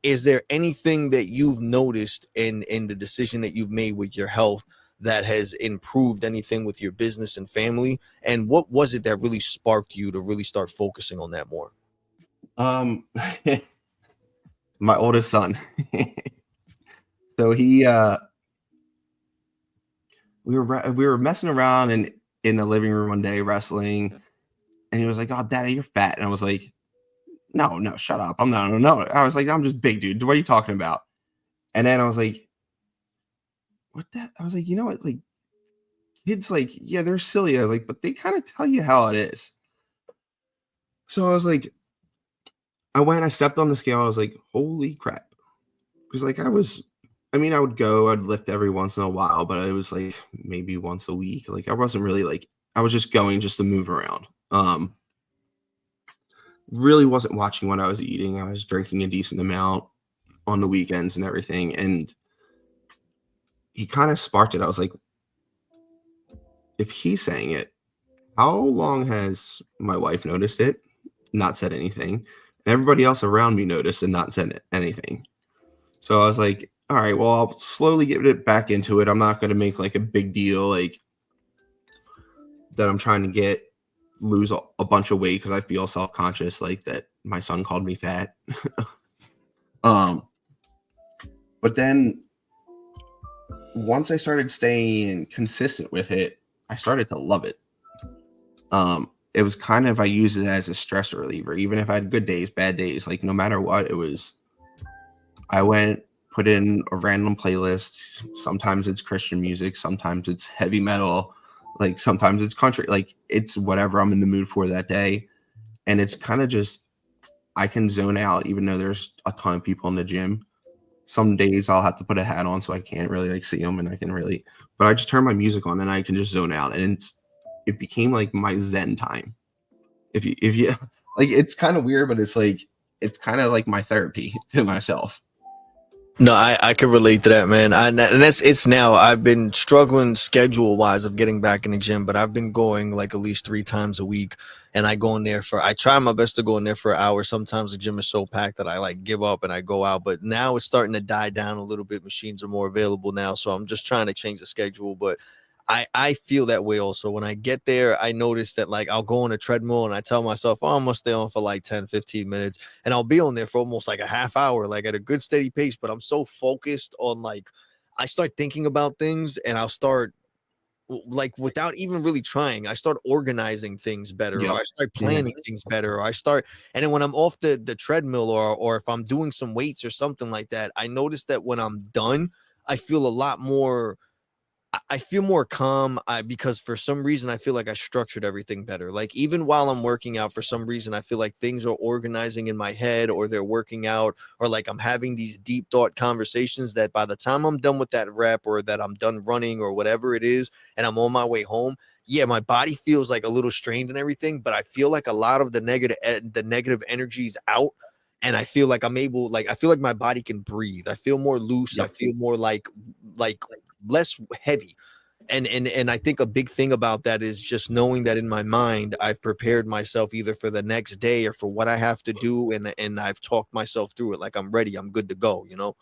D: is there anything that you've noticed in the decision that you've made with your health that has improved anything with your business and family? And what was it that really sparked you to really start focusing on that more?
C: Um, my oldest son. So we were messing around in the living room one day wrestling, and he was like, "Oh, Daddy, you're fat," and I was like, "No, shut up! I'm not, no." I was like, "I'm just big, dude. What are you talking about?" And then I was like, "What that?" I was like, "You know what? Like, kids, like, yeah, they're silly. I was like, but they kind of tell you how it is." So I was like, I stepped on the scale. I was like, "Holy crap!" Because like I would go, I'd lift every once in a while, but it was like maybe once a week. Like I wasn't really like I was just going just to move around. Really wasn't watching what I was eating. I was drinking a decent amount on the weekends and everything. And he kind of sparked it. I was like, if he's saying it, how long has my wife noticed it, not said anything? And everybody else around me noticed and not said anything. So I was like, all right, well, I'll slowly get it back into it. I'm not going to make like a big deal, like that I'm trying to lose a bunch of weight because I feel self-conscious, like that my son called me fat. um, but then once I started staying consistent with it, I started to love it. It was kind of, I used it as a stress reliever, even if I had good days, bad days, like no matter what, it was, I went, put in a random playlist. Sometimes it's Christian music, sometimes it's heavy metal, like sometimes it's country, like it's whatever I'm in the mood for that day. And it's kind of just, I can zone out even though there's a ton of people in the gym. Some days I'll have to put a hat on so I can't really like see them, and I can really, but I just turn my music on and I can just zone out, and it became like my Zen time. If you like, it's kind of weird, but it's kind of like my therapy to myself.
D: No, I can relate to that, man. And it's now I've been struggling schedule wise of getting back in the gym, but I've been going like at least 3 times a week. And I try my best to go in there for an hour. Sometimes the gym is so packed that I like give up and I go out, but now it's starting to die down a little bit. Machines are more available now. So I'm just trying to change the schedule. But I feel that way also. When I get there, I notice that like I'll go on a treadmill and I tell myself, oh, I'm gonna stay on for like 10, 15 minutes. And I'll be on there for almost like a half hour, like at a good steady pace. But I'm so focused on like I start thinking about things and I'll start like without even really trying, I start organizing things better, or
C: Yep.
D: I start
C: Yeah.
D: planning things better, or I start and then when I'm off the treadmill or if I'm doing some weights or something like that, I notice that when I'm done, I feel a lot more I feel more calm because for some reason I feel like I structured everything better. Like even while I'm working out, for some reason I feel like things are organizing in my head or they're working out or like I'm having these deep thought conversations that by the time I'm done with that rep or that I'm done running or whatever it is and I'm on my way home, yeah, my body feels like a little strained and everything, but I feel like a lot of the negative energy is out. And I feel like I feel like my body can breathe. I feel more loose. I
C: Yep.
D: feel more like less heavy. And I think a big thing about that is just knowing that in my mind I've prepared myself either for the next day or for what I have to do, and I've talked myself through it, like I'm ready, I'm good to go, you know.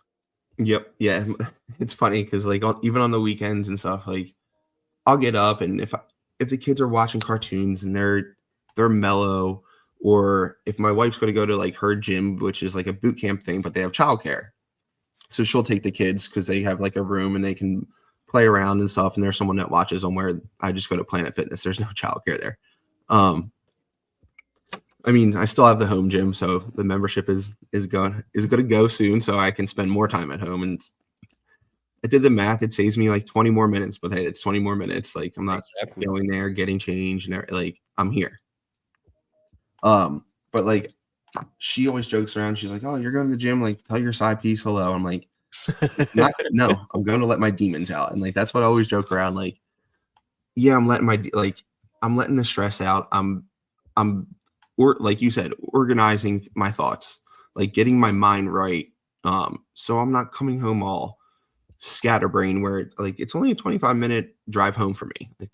C: Yep. Yeah. It's funny because like even on the weekends and stuff, like I'll get up, and if the kids are watching cartoons and they're mellow, Or if my wife's going to go to like her gym, which is like a boot camp thing, but they have childcare. So she'll take the kids because they have like a room and they can play around and stuff. And there's someone that watches them, where I just go to Planet Fitness. There's no childcare there. I mean, I still have the home gym, so the membership is going to go soon, so I can spend more time at home. And I did the math; it saves me like 20 more minutes. But hey, it's 20 more minutes. Like I'm not
D: Exactly.
C: going there, getting changed, and like I'm here. But like she always jokes around. She's like, "Oh, you're going to the gym? Like, tell your side piece hello." I'm like, no, I'm going to let my demons out, and like that's what I always joke around. Like, yeah, I'm letting the stress out. Or like you said, organizing my thoughts, like getting my mind right. So I'm not coming home all scatterbrain, where like it's only a 25-minute drive home for me. Like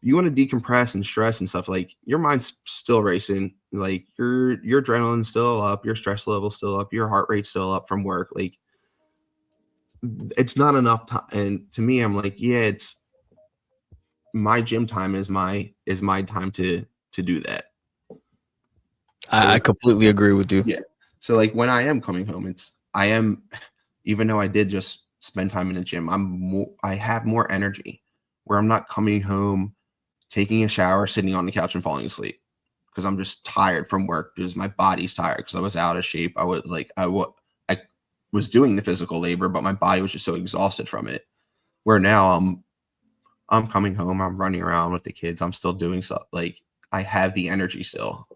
C: you want to decompress and stress and stuff, like your mind's still racing, like your adrenaline's still up, your stress level's still up, your heart rate's still up from work. Like it's not enough time. And to me, I'm like, yeah, it's my gym time is my time to do that. So
D: I completely agree with you.
C: yeah. So like when I am coming home, even though I did just spend time in the gym, I have more energy, where I'm not coming home, taking a shower, sitting on the couch and falling asleep because I'm just tired from work, because my body's tired, because I was out of shape. I was doing the physical labor, but my body was just so exhausted from it. Where now I'm coming home, I'm running around with the kids, I'm still doing stuff. Like I have the energy still.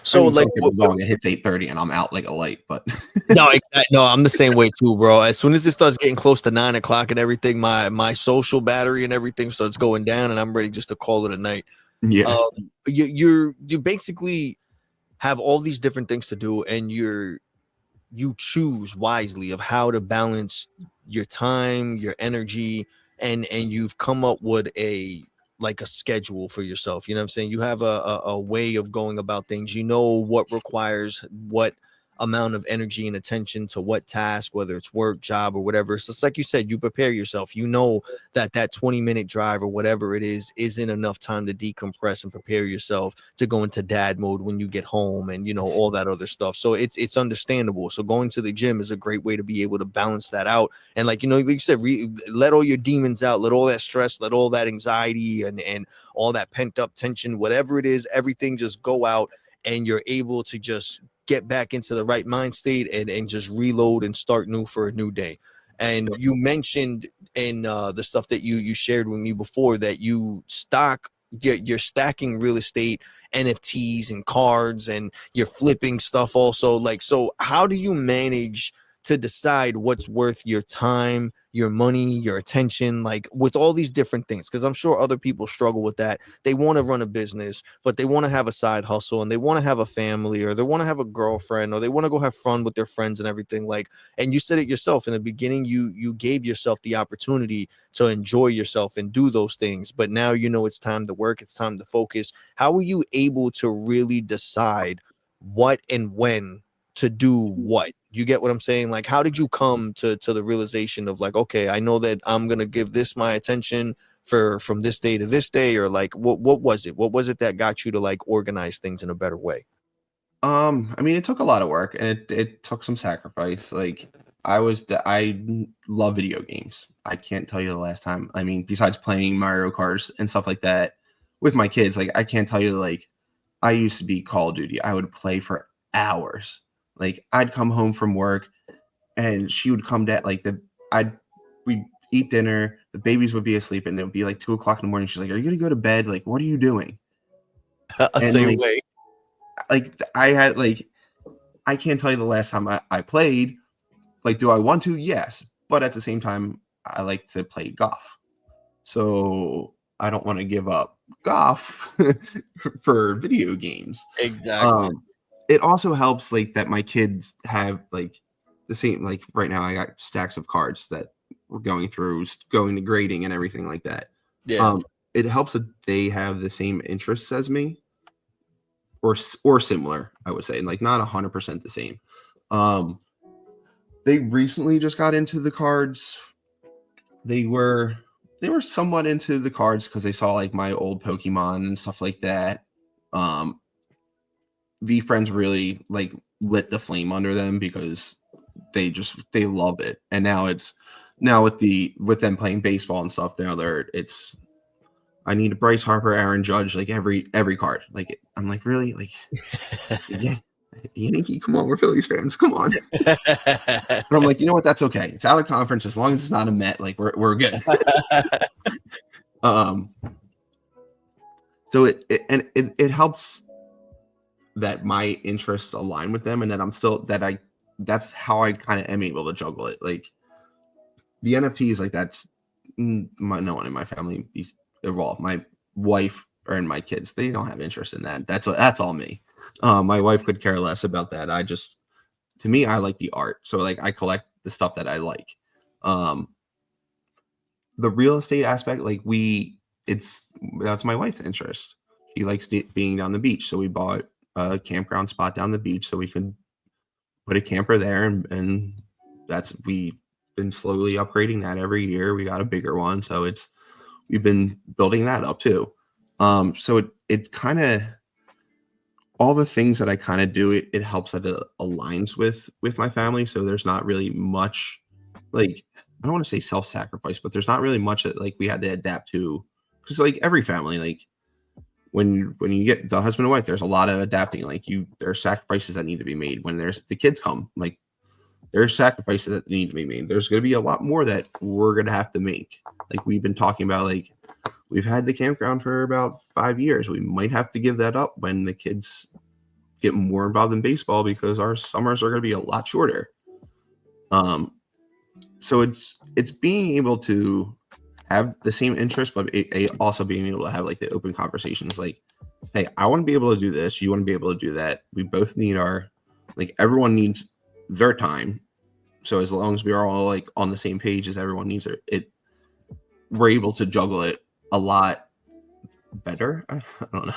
D: So
C: I mean,
D: like,
C: don't get me wrong, it hits 8:30 and I'm out like a light, but
D: no, exactly. No, I'm the same way too, bro. As soon as it starts getting close to 9 o'clock and everything, my social battery and everything starts going down, and I'm ready just to call it a night.
C: yeah.
D: You basically have all these different things to do, and you choose wisely of how to balance your time, your energy, and you've come up with a schedule for yourself. You know what I'm saying? You have a way of going about things. You know what requires what amount of energy and attention to what task, whether it's work, job, or whatever. So it's like you said, you prepare yourself. You know that 20-minute drive or whatever it is isn't enough time to decompress and prepare yourself to go into dad mode when you get home, and all that other stuff. So it's understandable. So going to the gym is a great way to be able to balance that out. And like you said, let all your demons out, let all that stress, let all that anxiety and all that pent up tension, whatever it is, everything just go out, and you're able to just get back into the right mind state and just reload and start new for a new day. And you mentioned in the stuff that you shared with me before that you're stacking real estate, NFTs and cards, and you're flipping stuff also. Like, so how do you manage to decide what's worth your time, your money, your attention, like with all these different things? Because I'm sure other people struggle with that. They want to run a business, but they want to have a side hustle, and they want to have a family, or they want to have a girlfriend, or they want to go have fun with their friends and everything. Like, and you said it yourself in the beginning, you gave yourself the opportunity to enjoy yourself and do those things, but now it's time to work, it's time to focus. How were you able to really decide what and when to do what? You get what I'm saying? Like, how did you come to the realization of like, okay, I know that I'm gonna give this my attention from this day to this day? Or like, what was it? What was it that got you to like organize things in a better way?
C: I mean, it took a lot of work, and it took some sacrifice. Like I love video games. I can't tell you the last time. I mean, besides playing Mario Kart and stuff like that with my kids, like I can't tell you, like I used to be Call of Duty. I would play for hours. Like I'd come home from work, and she would come down, like we'd eat dinner, the babies would be asleep, and it would be like 2 o'clock in the morning. She's like, "Are you gonna go to bed? Like, what are you doing?" And
D: Same way.
C: I had like I can't tell you the last time I played. Like, do I want to? Yes. But at the same time, I like to play golf. So I don't want to give up golf for video games.
D: Exactly.
C: It also helps like that my kids have like the same, like right now I got stacks of cards that we're going through, going to grading and everything like that.
D: Yeah.
C: It helps that they have the same interests as me, or similar, I would say, and like not 100% the same. They recently just got into the cards. They were somewhat into the cards because they saw like my old Pokemon and stuff like that. V friends really like lit the flame under them because they love it. And now with them playing baseball and stuff, now it's I need a Bryce Harper, Aaron Judge, like every card. Like I'm like, really? Like, yeah, Yankee, come on, we're Phillies fans, come on. But I'm like, you know what? That's okay. It's out of conference as long as it's not a Met. Like we're good. So it helps that my interests align with them, and that I'm still that's how I kind of am able to juggle it. Like the NFTs, like that's no one in my family involved. My wife and my kids, they don't have interest in that. That's all me. My wife could care less about that. To me, I like the art, so like I collect the stuff that I like. The real estate aspect, like that's my wife's interest. She likes being down the beach, so we bought a campground spot down the beach so we could put a camper there, and we've been slowly upgrading that every year. We got a bigger one, so we've been building that up too. So it kind of, all the things that I kind of do, it helps that it aligns with my family. So there's not really much, like, I don't want to say self-sacrifice, but there's not really much that like we had to adapt to, because like every family, like when you get the husband and wife, there's a lot of adapting. Like there are sacrifices that need to be made. When there's the kids come, like there are sacrifices that need to be made. There's going to be a lot more that we're going to have to make. Like we've been talking about, like we've had the campground for about 5 years. We might have to give that up when the kids get more involved in baseball, because our summers are going to be a lot shorter. So it's being able to have the same interest, but also being able to have like the open conversations. Like, hey, I want to be able to do this. You want to be able to do that. We both need everyone needs their time. So as long as we are all like on the same page as everyone needs it, we're able to juggle it a lot better. I don't know.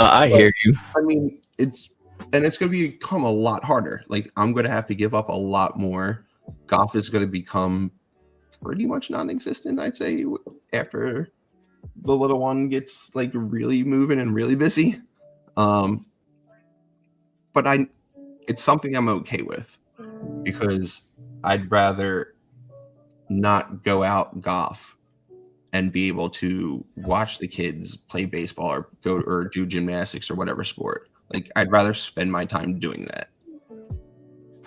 D: I hear you.
C: I mean, it's going to become a lot harder. Like I'm going to have to give up a lot more. Golf is going to become pretty much non-existent, I'd say, after the little one gets like really moving and really busy. But it's something I'm okay with, because I'd rather not go out golf and be able to watch the kids play baseball or do gymnastics or whatever sport. Like I'd rather spend my time doing that.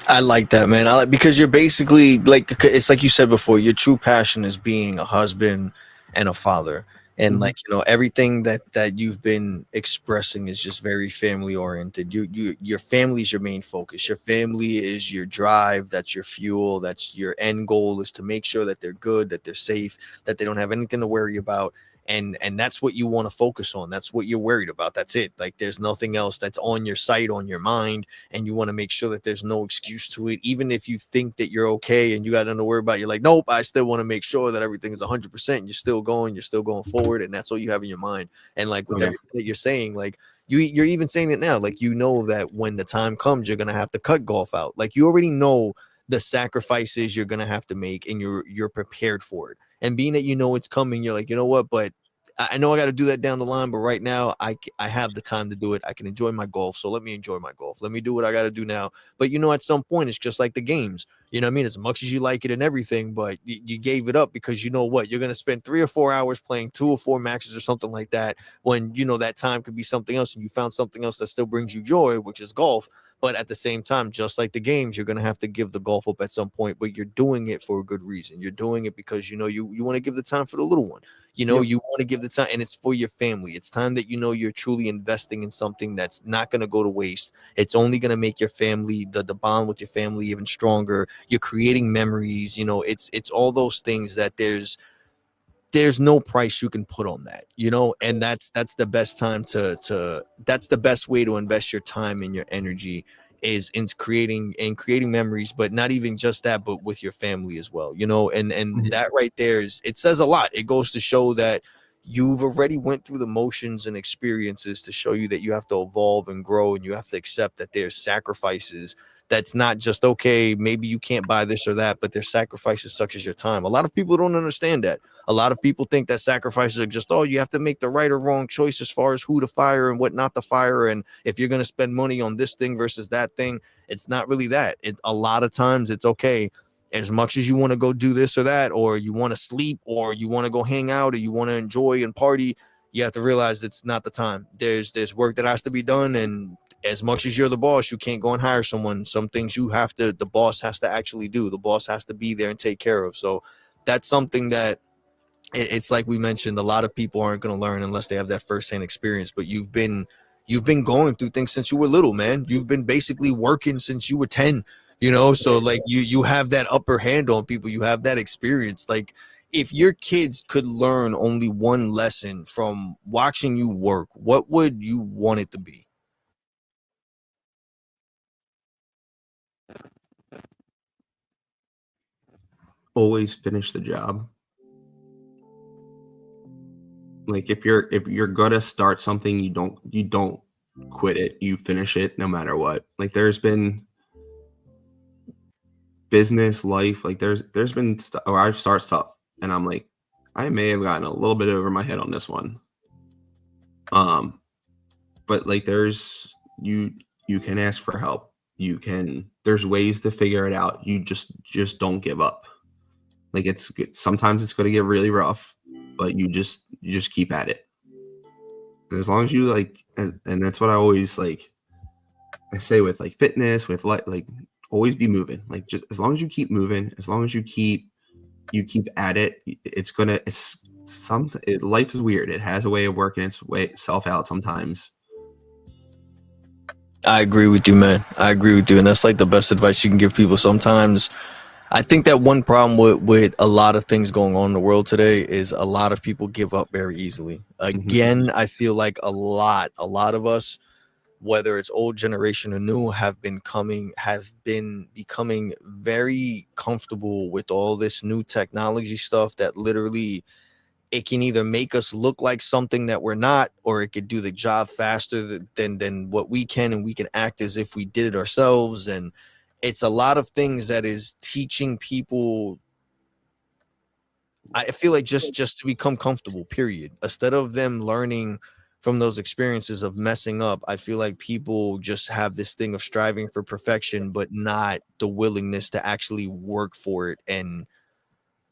D: I like that, man. Because you're basically like, it's like you said before, your true passion is being a husband and a father. And like, everything that you've been expressing is just very family oriented. Your family is your main focus. Your family is your drive. That's your fuel. That's your end goal, is to make sure that they're good, that they're safe, that they don't have anything to worry about. And that's what you want to focus on. That's what you're worried about. That's it. Like there's nothing else that's on your sight, on your mind. And you want to make sure that there's no excuse to it. Even if you think that you're okay and you got nothing to worry about, you're like, nope, I still want to make sure that everything is 100%. You're still going forward. And that's all you have in your mind. And like with everything that you're saying, like you're even saying it now, like, that when the time comes, you're going to have to cut golf out. Like you already know the sacrifices you're going to have to make, and you're prepared for it. And being that it's coming, you're like, you know what, but I know I got to do that down the line, but right now I have the time to do it. I can enjoy my golf. So let me enjoy my golf. Let me do what I got to do now. But at some point, it's just like the games, you know what I mean? As much as you like it and everything, but you gave it up because you're going to spend 3 or 4 hours playing 2 or 4 matches or something like that, when, that time could be something else, and you found something else that still brings you joy, which is golf. But at the same time, just like the games, you're going to have to give the golf up at some point, but you're doing it for a good reason. You're doing it because, you want to give the time for the little one. You want to give the time, and it's for your family. It's time that, you're truly investing in something that's not going to go to waste. It's only going to make your family, the bond with your family, even stronger. You're creating memories. It's all those things that there's no price you can put on that, and that's the best time that's the best way to invest your time and your energy, is in creating memories. But not even just that, but with your family as well, and that right there it says a lot. It goes to show that you've already went through the motions and experiences to show you that you have to evolve and grow, and you have to accept that there's sacrifices that's not just, okay, maybe you can't buy this or that, but there's sacrifices such as your time. A lot of people don't understand that. A lot of people think that sacrifices are just, oh, you have to make the right or wrong choice as far as who to fire and what not to fire, and if you're going to spend money on this thing versus that thing. It's not really that. A lot of times it's, okay, as much as you want to go do this or that, or you want to sleep, or you want to go hang out, or you want to enjoy and party, you have to realize it's not the time. There's work that has to be done, and as much as you're the boss, you can't go and hire someone. Some things the boss has to actually do. The boss has to be there and take care of. So that's something that it's like we mentioned, a lot of people aren't going to learn unless they have that firsthand experience. But you've been going through things since you were little, man. You've been basically working since you were 10, so like you have that upper hand on people. You have that experience. Like, if your kids could learn only one lesson from watching you work, what would you want it to be?
C: Always finish the job. Like, if you're gonna start something, you don't quit it. You finish it no matter what. Like, there's been business life, like there's been or I start stuff and I'm like, I may have gotten a little bit over my head on this one. But like, you can ask for help. There's ways to figure it out. You just don't give up. Like, sometimes it's going to get really rough, but you just keep at it. And as long as you like, and that's what I always like, I say with like fitness, with like always be moving. Like, just as long as you keep moving, as long as you keep at it, life is weird. It has a way of working itself out sometimes.
D: I agree with you, man. I agree with you. And that's like the best advice you can give people. Sometimes I think that one problem with a lot of things going on in the world today is a lot of people give up very easily. Again, I feel like a lot of us, whether it's old generation or new, have been becoming very comfortable with all this new technology stuff that literally, it can either make us look like something that we're not, or it could do the job faster than what we can, and we can act as if we did it ourselves. And it's a lot of things that is teaching people, I feel like, just to become comfortable, period, instead of them learning from those experiences of messing up. I feel like people just have this thing of striving for perfection, but not the willingness to actually work for it and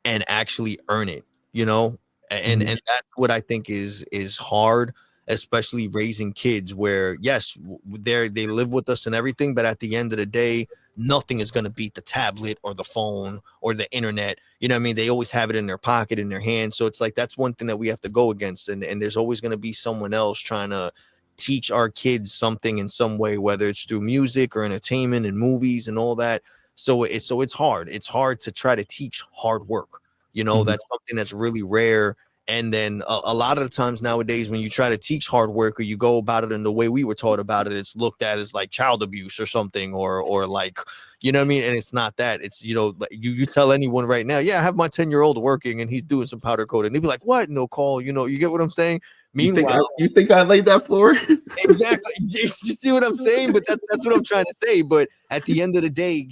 D: actually earn it, you know? And that's what I think is hard, especially raising kids, where yes, they live with us and everything, but at the end of the day, nothing is going to beat the tablet or the phone or the internet. You know what I mean? They always have it in their pocket, in their hand. So it's like, that's one thing that we have to go against. And there's always going to be someone else trying to teach our kids something in some way, whether it's through music or entertainment and movies and all that. So it's hard. It's hard to try to teach hard work. That's something that's really rare. And then a lot of the times nowadays, when you try to teach hard work, or you go about it in the way we were taught about it, it's looked at as like child abuse or something, or like, you know what I mean? And it's not that. It's, like, you tell anyone right now, yeah, I have my 10-year-old working and he's doing some powder coating. They'd be like, what? No call. You get what I'm saying? Meanwhile,
C: You think I laid that floor?
D: exactly. You see what I'm saying? But that's what I'm trying to say. But at the end of the day,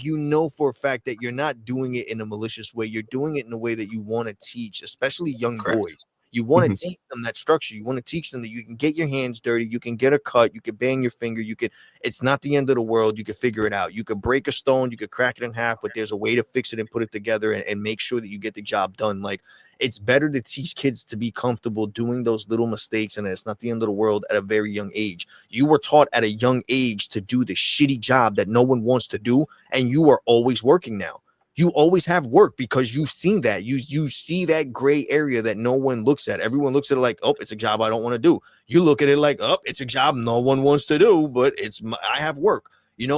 D: for a fact that you're not doing it in a malicious way. You're doing it in a way that you want to teach, especially young
C: Correct.
D: boys. You want to
C: Mhm.
D: teach them that structure. You want to teach them that you can get your hands dirty, you can get a cut, you can bang your finger, it's not the end of the world. You can figure it out. You could break a stone, you could crack it in half, but there's a way to fix it and put it together and make sure that you get the job done. Like, it's better to teach kids to be comfortable doing those little mistakes, and it's not the end of the world at a very young age. You were taught at a young age to do the shitty job that no one wants to do, and you are always working now. You always have work because you've seen that. You see that gray area that no one looks at. Everyone looks at it like, oh, it's a job I don't want to do. You look at it like, oh, it's a job no one wants to do, but I have work.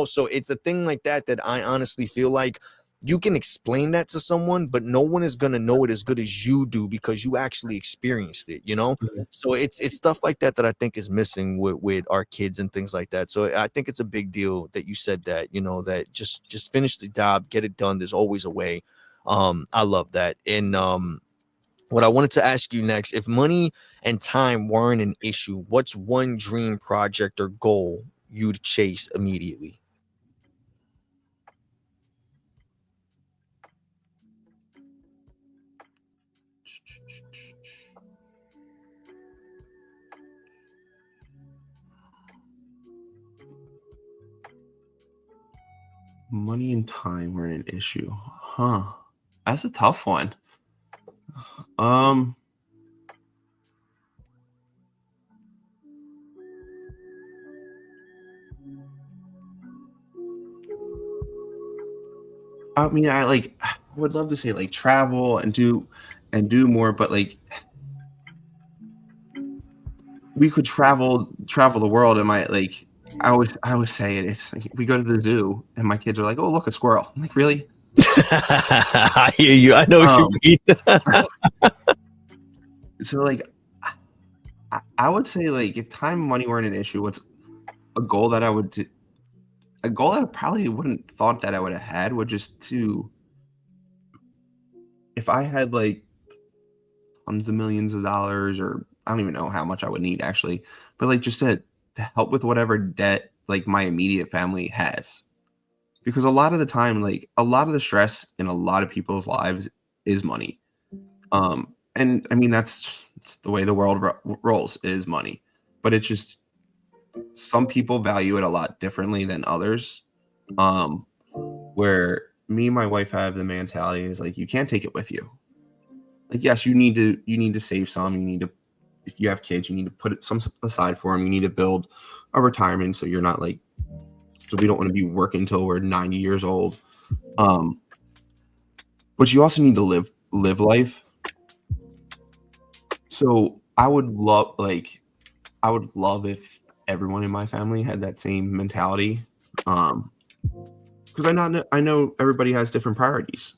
D: So it's a thing like that I honestly feel like you can explain that to someone, but no one is gonna know it as good as you do because you actually experienced it.
C: Mhm.
D: So it's stuff like that I think is missing with our kids and things like that. So I think it's a big deal that you said that, that just finish the job, get it done. There's always a way. I love that. And what I wanted to ask you next, if money and time weren't an issue, what's one dream project or goal you'd chase immediately?
C: Money and time were an issue. Huh. That's a tough one. Um, I mean, I would love to say like travel and do more, but like we could travel the world, and I always say it. It's like we go to the zoo and my kids are like, "Oh, look, a squirrel." I'm like, really?
D: I hear you. I know what you
C: Um,
D: mean.
C: so like I would say like if time and money weren't an issue, what's a goal that I would do, a goal that I probably wouldn't thought that I would have had would just to if I had like tons of millions of dollars, or I don't even know how much I would need actually, but like just to help with whatever debt like my immediate family has. Because a lot of the time, like a lot of the stress in a lot of people's lives is money. And I mean it's the way the world rolls is money, but it's just some people value it a lot differently than others. Um, where me and my wife have the mentality is like you can't take it with you. Like yes, you need to save some. You need to if you have kids, you need to put some aside for them. You need to build a retirement so you're not like so we don't want to be working until we're 90 years old. Um, but you also need to live life. So I would love if everyone in my family had that same mentality. Um, because I know everybody has different priorities.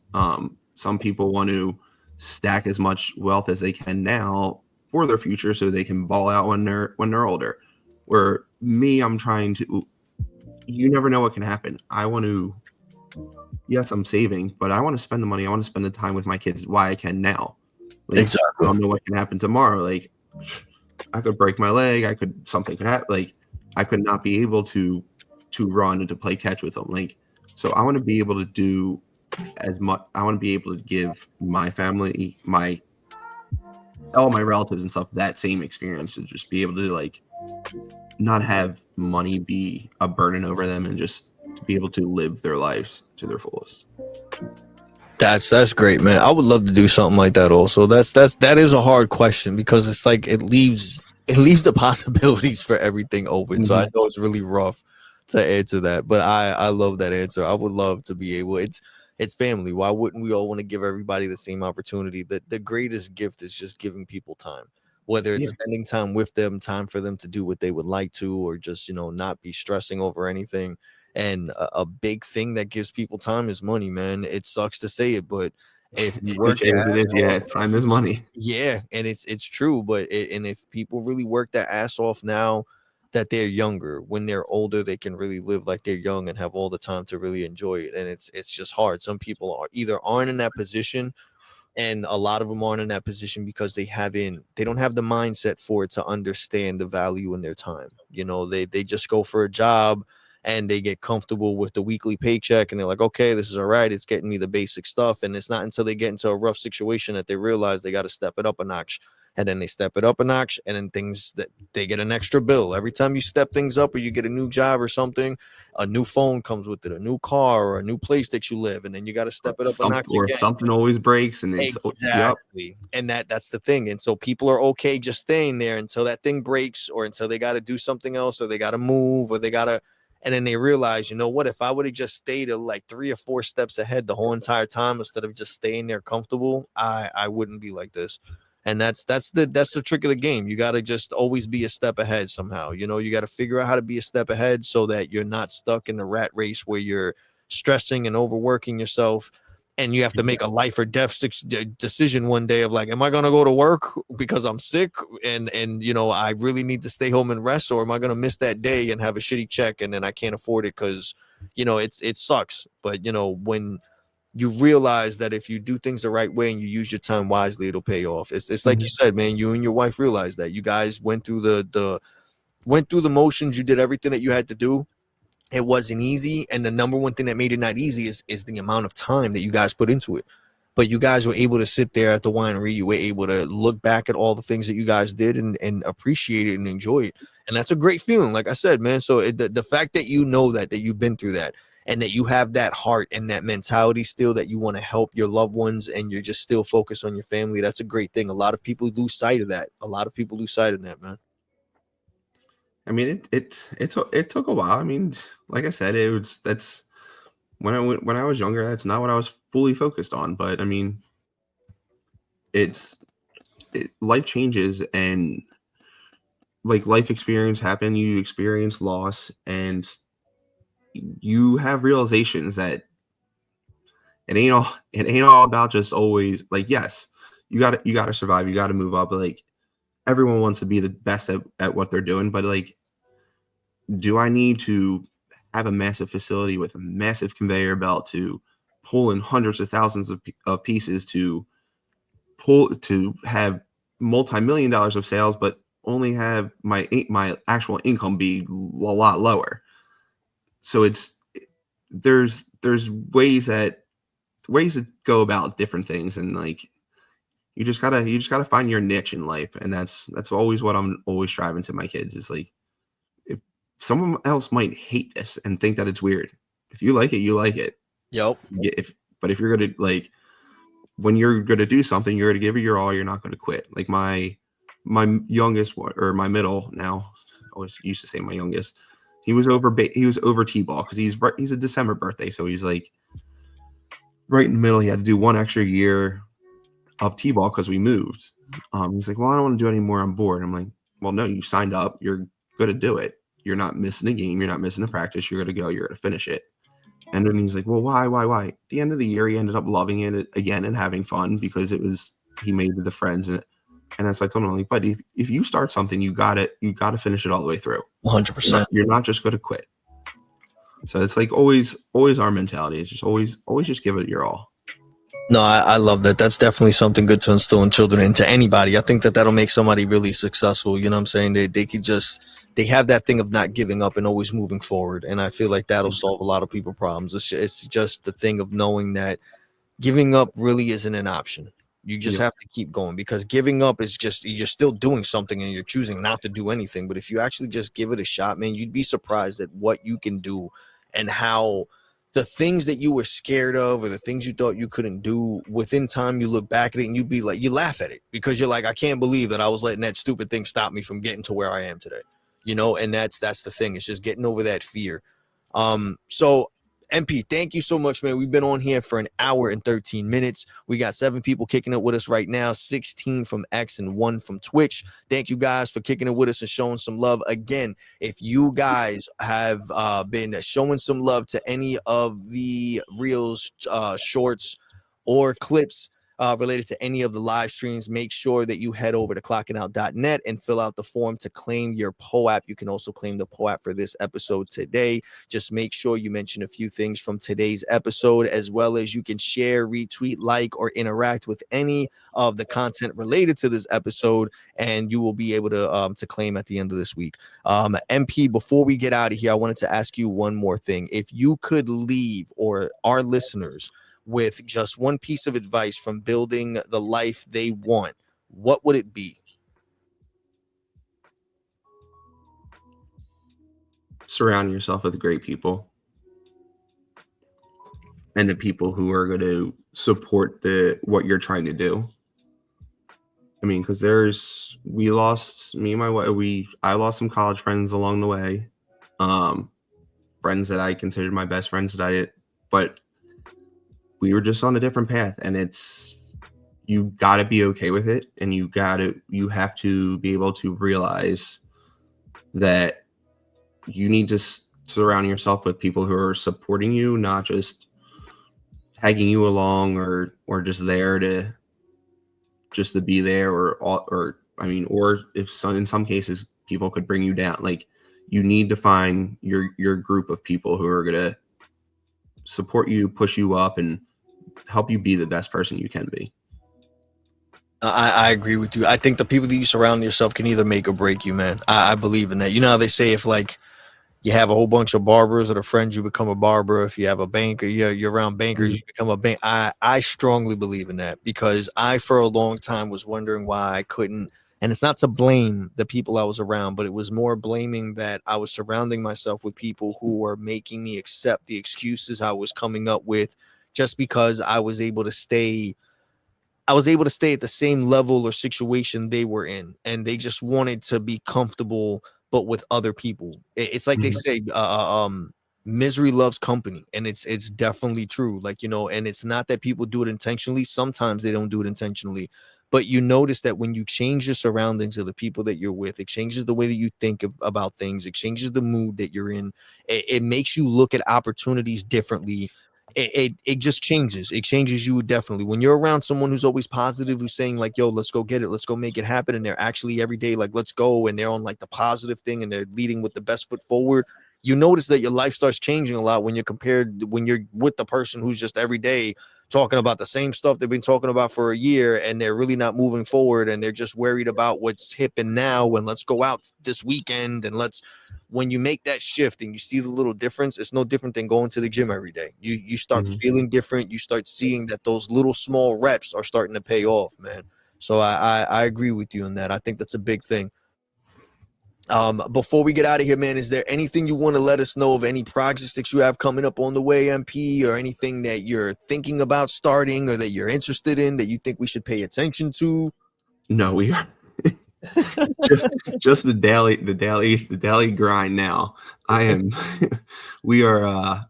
C: Some people want to stack as much wealth as they can now for their future so they can ball out when they're older. Where me, I'm trying to. You never know what can happen. I want to. Yes, I'm saving, but I want to spend the money. I want to spend the time with my kids while I can now. Like I
D: Exactly.
C: don't know what can happen tomorrow. Like I could break my leg. Something could happen. Like I could not be able to run and to play catch with them. Like so, I want to be able to do as much. I want to be able to give my family, my all my relatives and stuff that same experience to just be able to like not have money be a burden over them and just to be able to live their lives to their fullest.
D: That's great, man. I would love to do something like that also. That is a hard question because it's like it leaves the possibilities for everything open. So I
C: Mhm.
D: know it's really rough to answer that, but I love that answer. I would love to be able. It's family. Why wouldn't we all want to give everybody the same opportunity? The greatest gift is just giving people time. Whether it's
C: Yeah.
D: spending time with them, time for them to do what they would like to, or just not be stressing over anything. And a big thing that gives people time is money, man. It sucks to say it, but if
C: As
D: you work
C: cliche
D: your
C: as it
D: ass
C: is,
D: off,
C: yeah, time is money.
D: yeah, and it's true. And if people really work their ass off now that they're younger, when they're older, they can really live like they're young and have all the time to really enjoy it. And it's just hard. Some people aren't in that position, and a lot of them aren't in that position because they don't have the mindset for it to understand the value in their time. They just go for a job and they get comfortable with the weekly paycheck, and they're like, okay, this is all right, it's getting me the basic stuff. And it's not until they get into a rough situation that they realize they got to step it up a notch. And then they step it up a notch, and then things that they get an extra bill every time you step things up, or you get a new job or something. A new phone comes with it, a new car, or a new place that you live, and then you got to step it up a notch
C: Or
D: again.
C: something always breaks, and it's yep.
D: Exactly. And that's the thing. And so people are okay just staying there until that thing breaks, or until they got to do something else, or they got to move, or they got to, and then they realize, you know what, if I would have just stayed like 3 or 4 steps ahead the whole entire time instead of just staying there comfortable, I wouldn't be like this. And that's the trick of the game. You got to just always be a step ahead somehow. You got to figure out how to be a step ahead so that you're not stuck in the rat race where you're stressing and overworking yourself, and you have to make a life or death decision one day of like, am I going to go to work because I'm sick and I really need to stay home and rest, or am I going to miss that day and have a shitty check and then I can't afford it because it sucks. But when you realize that if you do things the right way and you use your time wisely, it'll pay off. It's like you
C: Mhm.
D: said, man. You and your wife realized that you guys went through the motions. You did everything that you had to do. It wasn't easy, and the number one thing that made it not easy is the amount of time that you guys put into it. But you guys were able to sit there at the winery. You were able to look back at all the things that you guys did and appreciate it and enjoy it. And that's a great feeling, like I said, man. So the fact that you know that you've been through that, and that you have that heart and that mentality still that you want to help your loved ones and you're just still focused on your family. That's a great thing. A lot of people lose sight of that. Man.
C: I mean, it took a while. I mean, like I said, that's when I was younger, that's not what I was fully focused on. But I mean, life changes, and like life experience happen. You experience loss, and you have realizations that it ain't all about just always like, yes, you gotta survive, you gotta move up. But like, everyone wants to be the best at what they're doing, but like, do I need to have a massive facility with a massive conveyor belt to pull in hundreds of thousands of pieces to have multi-million dollars of sales, but only have my actual income be a lot lower? So there's ways to go about different things, and like, you just gotta find your niche in life. And that's always what I'm always striving to my kids, is like, if someone else might hate this and think that it's weird, if you like it, you like it.
D: Yep.
C: But if you're gonna, like, when you're gonna do something, you're gonna give it your all. You're not gonna quit. Like my youngest, or my middle now, I always used to say my youngest, he was over T-ball because he's a December birthday, so he's like right in the middle. He had to do one extra year of T-ball because we moved. He's like, well, I don't want to do any more on board. I'm like, well, no, you signed up. You're going to do it. You're not missing a game. You're not missing a practice. You're going to go. You're going to finish it. And then he's like, well, why? At the end of the year, he ended up loving it again and having fun because he made the friends. And that's why I told him, like, but if you start something, you got to finish it all the way through.
D: 100%.
C: You're not just going to quit. So it's like always our mentality is just always just give it your all.
D: No, I love that. That's definitely something good to instill in children and to anybody. I think that'll make somebody really successful. You know what I'm saying? They have that thing of not giving up and always moving forward. And I feel like that'll solve a lot of people's problems. It's just the thing of knowing that giving up really isn't an option. You just have to keep going, because giving up is just, you're still doing something and you're choosing not to do anything. But if you actually just give it a shot, man, you'd be surprised at what you can do and how the things that you were scared of or the things you thought you couldn't do, within time you look back at it and you'd be like, you laugh at it because you're like, I can't believe that I was letting that stupid thing stop me from getting to where I am today, you know. And that's the thing. It's just getting over that fear. So MP, thank you so much, man. We've been on here for an hour and 13 minutes. We got 7 people kicking it with us right now, 16 from X and 1 from Twitch. Thank you guys for kicking it with us and showing some love. Again, if you guys have been showing some love to any of the reels, shorts, or clips related to any of the live streams, make sure that you head over to clockingout.net and fill out the form to claim your POAP. You can also claim the POAP for this episode today. Just make sure you mention a few things from today's episode, as well as you can share, retweet, like, or interact with any of the content related to this episode, and you will be able to claim at the end of this week. MP, before we get out of here, I wanted to ask you one more thing. If you could leave, or our listeners, with just one piece of advice from building the life they want, what would it be?
C: Surround yourself with great people, and the people who are going to support what you're trying to do. I mean, because I lost some college friends along the way, friends that I considered my best friends but we were just on a different path, and you got to be okay with it. And you have to be able to realize that you need to surround yourself with people who are supporting you, not just tagging you along or just there to be there, or if in some cases people could bring you down. Like, you need to find your group of people who are going to support you, push you up, and help you be the best person you can be.
D: I agree with you. I think the people that you surround yourself can either make or break you, man. I believe in that. You know how they say, if like you have a whole bunch of barbers that are friends, you become a barber. If you have a banker, you're around bankers, you become a bank. I strongly believe in that, because I, for a long time, was wondering why I couldn't And it's not to blame the people I was around, but it was more blaming that I was surrounding myself with people who were making me accept the excuses I was coming up with just because I was able to stay at the same level or situation they were in, and they just wanted to be comfortable, but with other people. It's like they
C: Mhm.
D: say, misery loves company, and it's definitely true. Like, and it's not that people do it intentionally. Sometimes they don't do it intentionally, but you notice that when you change your surroundings of the people that you're with, it changes the way that you think about things. It changes the mood that you're in. It makes you look at opportunities differently. It just changes. It changes you definitely. When you're around someone who's always positive, who's saying like, yo, let's go get it, let's go make it happen, and they're actually every day like, let's go, and they're on like the positive thing, and they're leading with the best foot forward, you notice that your life starts changing a lot when you're with the person who's just every day talking about the same stuff they've been talking about for a year, and they're really not moving forward, and they're just worried about what's hip and now, and let's go out this weekend, and let's when you make that shift and you see the little difference, it's no different than going to the gym every day. You start
C: Mhm.
D: feeling different. You start seeing that those little small reps are starting to pay off, man. So I agree with you on that. I think that's a big thing. Before we get out of here, man, is there anything you want to let us know of, any projects that you have coming up on the way, MP, or anything that you're thinking about starting or that you're interested in that you think we should pay attention to?
C: No, we are just the daily grind now. I am we are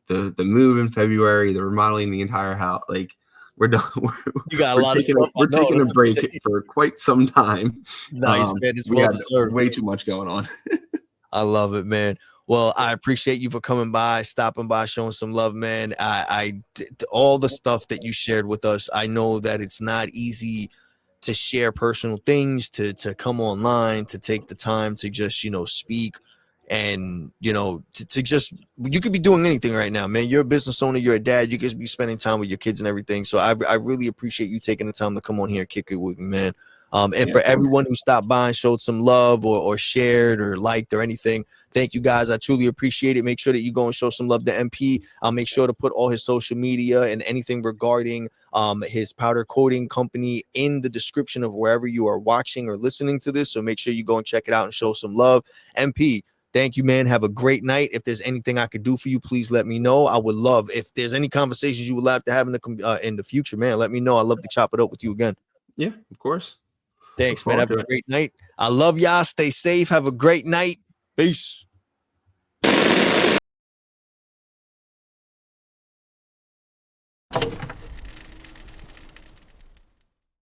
C: the move in February, the remodeling the entire house. Like we're done.
D: You got a
C: We're
D: lot of
C: taking
D: stuff. I
C: we're
D: know.
C: taking a
D: That's
C: break for quite some time.
D: nice, man. It's
C: We
D: well
C: had
D: deserved.
C: way too much going on.
D: I love it, man. Well, I appreciate you for coming by, stopping by, showing some love, man. All the stuff that you shared with us, I know that it's not easy to share personal things, to come online, to take the time to just, speak, and, to just, you could be doing anything right now, man. You're a business owner, you're a dad, you could be spending time with your kids and everything. So I really appreciate you taking the time to come on here and kick it with me, man. And
C: Yeah,
D: for everyone who stopped by and showed some love or shared or liked or anything, thank you guys. I truly appreciate it. Make sure that you go and show some love to MP. I'll make sure to put all his social media and anything regarding his powder coating company in the description of wherever you are watching or listening to this. So make sure you go and check it out and show some love. MP, thank you, man. Have a great night. If there's anything I could do for you, please let me know. I would love, if there's any conversations you would love to have in the future, man, let me know. I'd love to chop it up with you again.
C: yeah, of course. Look
D: Thanks, man.
C: forward
D: Have
C: to
D: a
C: it.
D: great night. I love y'all. Stay safe. Have a great night. Peace.